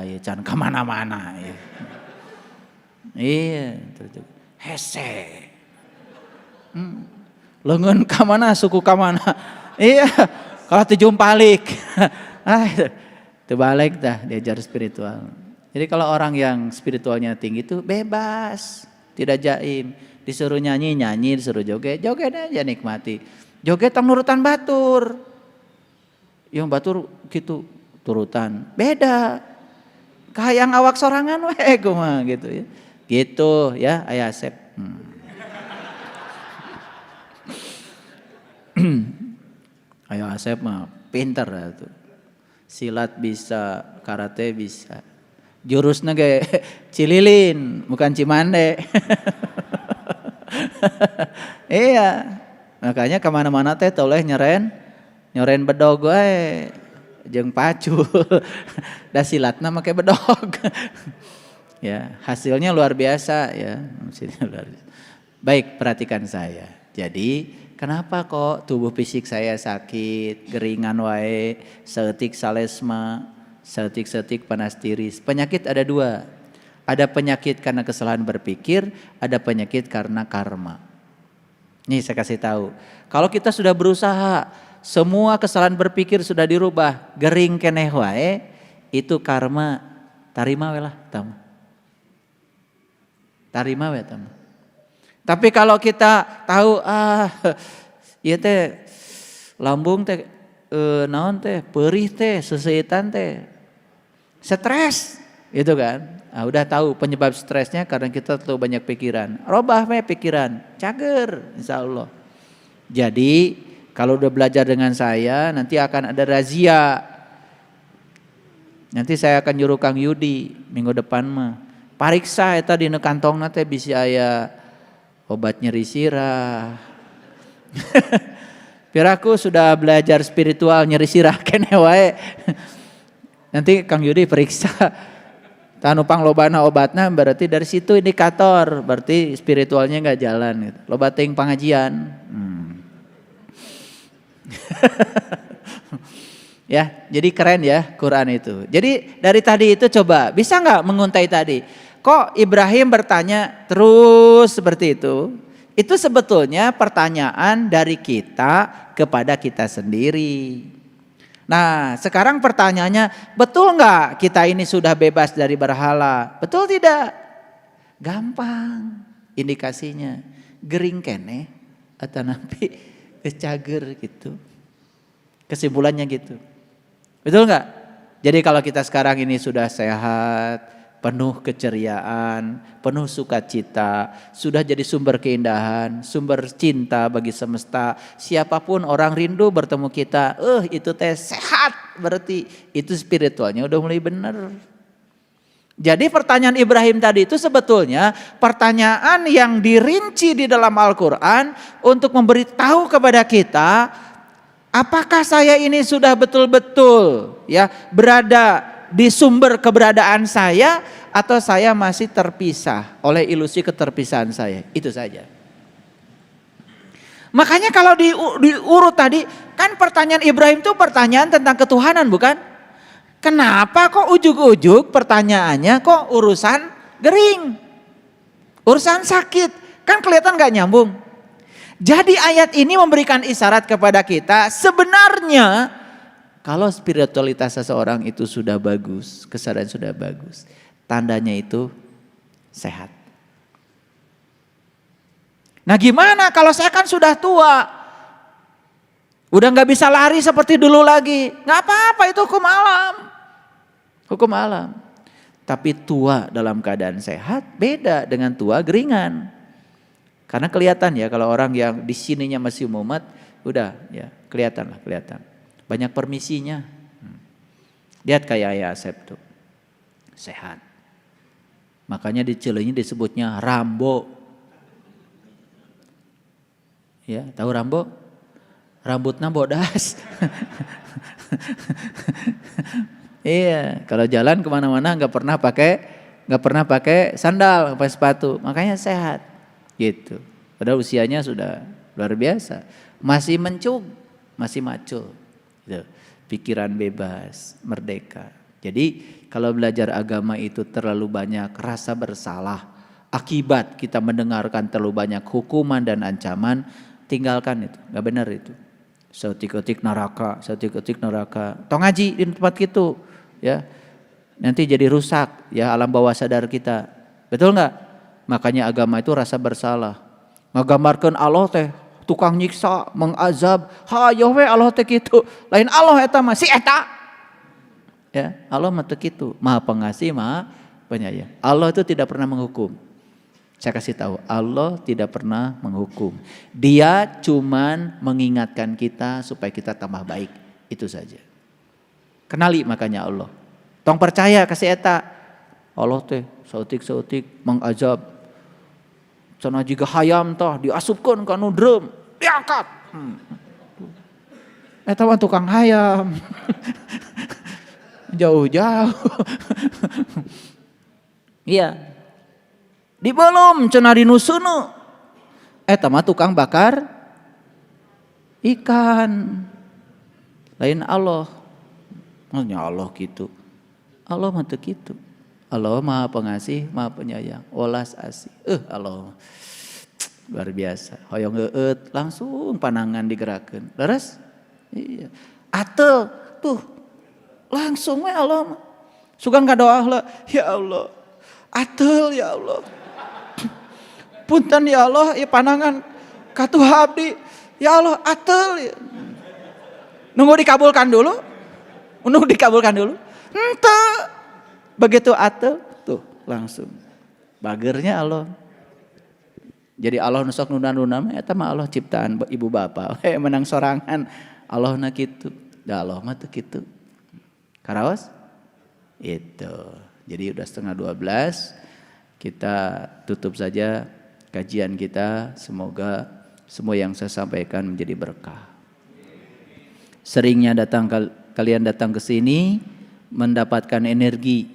ya jangan kemana-mana. Ya. Iya, hese. Lengan kamana, suku kamana. Iya, kalau tujumpalik. Terbalik dah diajar spiritual. Jadi kalau orang yang spiritualnya tinggi itu bebas, tidak jaim. Disuruh nyanyi, disuruh joget aja nikmati. Joget tang nurutan batur. Yang batur gitu turutan. Beda. Kahayang awak sorangan we kumaha gitu ya. Gitu ya aya Asep. Ayo Asep mah pinter tuh. Silat bisa, karate bisa. Jurusnya kayak Cililin, bukan Cimande. Iya, makanya kemana-mana teh toleh nyoren bedog we, jeung pacul. Da silatna make bedog. Ya, hasilnya luar biasa ya. Baik, perhatikan saya. Jadi, kenapa kok tubuh fisik saya sakit, geringan wae, seetik salesma, seetik panas tiris. Penyakit ada dua. Ada penyakit karena kesalahan berpikir, ada penyakit karena karma. Nih saya kasih tahu. Kalau kita sudah berusaha, semua kesalahan berpikir sudah dirubah, gering keneh wae, itu karma. Tarima we lah, tamu. Tarima we tamu. Tapi kalau kita tahu ieu teh lambung teh naon teh perih teh seseitan teh stres gitu kan. Nah, udah tahu penyebab stresnya karena kita terlalu banyak pikiran. Robah we pikiran, cager insyaallah. Jadi kalau udah belajar dengan saya nanti akan ada razia. Nanti saya akan nyuruh Kang Yudi minggu depan mah. Pariksa eta dina kantongna teh bisi aya obat nyeri sirah. Piraku sudah belajar spiritual nyeri sirah kene wae. Nanti Kang Yudi periksa. Tanu panglobana obatna berarti dari situ indikator, berarti spiritualnya enggak jalan gitu. Loba teuing pangajian. Ya, jadi keren ya Quran itu. Jadi dari tadi itu coba bisa enggak menguntai tadi? Kok Ibrahim bertanya terus seperti itu? Itu sebetulnya pertanyaan dari kita kepada kita sendiri. Nah sekarang pertanyaannya, betul enggak kita ini sudah bebas dari berhala? Betul tidak? Gampang indikasinya. Gering kene atau nabi kecager gitu. Kesimpulannya gitu. Betul enggak? Jadi kalau kita sekarang ini sudah sehat, penuh keceriaan, penuh sukacita, sudah jadi sumber keindahan, sumber cinta bagi semesta. Siapapun orang rindu bertemu kita, itu teh sehat, berarti itu spiritualnya udah mulai benar. Jadi pertanyaan Ibrahim tadi itu sebetulnya pertanyaan yang dirinci di dalam Al-Quran untuk memberitahu kepada kita, apakah saya ini sudah betul-betul ya berada di sumber keberadaan saya atau saya masih terpisah oleh ilusi keterpisahan saya. Itu saja. Makanya kalau diurut tadi kan pertanyaan Ibrahim itu pertanyaan tentang ketuhanan bukan? Kenapa kok ujug-ujug pertanyaannya kok urusan gering? Urusan sakit. Kan kelihatan gak nyambung. Jadi ayat ini memberikan isyarat kepada kita sebenarnya kalau spiritualitas seseorang itu sudah bagus, kesadaran sudah bagus, tandanya itu sehat. Nah gimana kalau saya kan sudah tua, udah nggak bisa lari seperti dulu lagi? Nggak apa-apa, itu hukum alam. Hukum alam. Tapi tua dalam keadaan sehat beda dengan tua geringan. Karena kelihatan ya kalau orang yang di sininya masih mumet, udah ya kelihatan. Banyak permisinya. Lihat kayak Ayah Asep tuh, sehat. Makanya di Cileunyi disebutnya Rambo. Ya, tahu Rambo? Rambutnya bodas. Iya, kalau jalan kemana-mana nggak pernah pakai sandal, pakai sepatu, makanya sehat, gitu. Padahal usianya sudah luar biasa, masih mencung, masih maco, gitu. Pikiran bebas, merdeka. Jadi kalau belajar agama itu terlalu banyak rasa bersalah, akibat kita mendengarkan terlalu banyak hukuman dan ancaman, tinggalkan itu, nggak benar itu. Seotik-otik neraka. Tong ngaji di tempat gitu, ya. Nanti jadi rusak ya alam bawah sadar kita. Betul nggak? Makanya agama itu rasa bersalah. Ngagambarkeun Allah teh tukang nyiksa, mengazab. Hayo we Allah teh kitu. Lain Allah eta mah si eta. Ya, Allah mah teu kitu. Maha Pengasih, Maha Penyayang. Allah itu tidak pernah menghukum. Saya kasih tahu, Allah tidak pernah menghukum. Dia cuman mengingatkan kita supaya kita tambah baik. Itu saja. Kenali makanya Allah. Tong percaya kasih eta. Allah teh sautik mengazab. Cenah jiga hayam tah diasupkeun ka nu drum, diangkat. Eta mah tukang hayam. Jauh-jauh. Iya. Dibelum cenah dinusunu. Eta mah tukang bakar ikan. Lain Allah. Maksudnya Allah gitu. Allah mah teu kitu. Allah Maha Pengasih, Maha Penyayang. Welas asih. Allah luar biasa. Hoyong eueut langsung panangan digerakkeun. Leres? Iya. Atel tuh langsung we Allah mah. Sugan kadoa heula, ya Allah. Atel ya Allah. Punten ya Allah, ya panangan katuh abdi. Ya Allah, atel ya. Nunggu dikabulkan dulu. Henteu. Begitu atel, tuh langsung. Bagernya Allah. Jadi Allah nusok nuna-nuna, eta mah Allah ciptaan ibu bapa. Menang sorangan. Allah na kitu. Da Allah mah teu kitu. Karaos? Itu. Jadi udah 11:30. Kita tutup saja kajian kita. Semoga semua yang saya sampaikan menjadi berkah. Seringnya kalian datang ke sini mendapatkan energi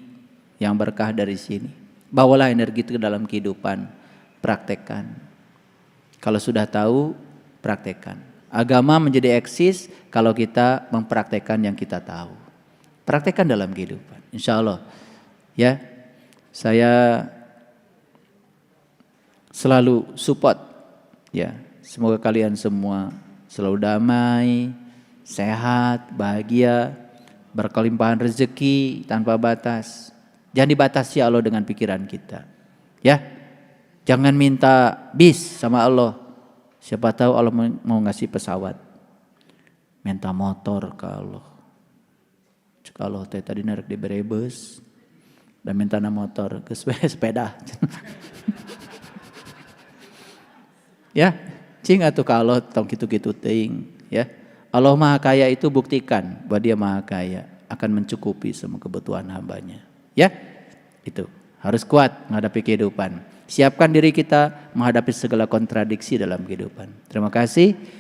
yang berkah dari sini. Bawalah energi itu ke dalam kehidupan. Praktekkan. Kalau sudah tahu, praktekkan. Agama menjadi eksis kalau kita mempraktekkan yang kita tahu. Praktekkan dalam kehidupan. Insya Allah. Ya, saya selalu support. Ya, semoga kalian semua selalu damai, sehat, bahagia, berkelimpahan rezeki tanpa batas. Jangan dibatasi Allah dengan pikiran kita. Ya, jangan minta bis sama Allah. Siapa tahu Allah mau ngasih pesawat. Minta motor ke Allah. Cek Allah tadi narik di berebes. Dan minta motor ke sepeda. Ya, cing atuh ka Allah tong kitu-kitu teuing, ya. Allah Maha Kaya itu buktikan bahwa Dia Maha Kaya, akan mencukupi semua kebutuhan hambanya. Ya, itu harus kuat menghadapi kehidupan. Siapkan diri kita menghadapi segala kontradiksi dalam kehidupan. Terima kasih.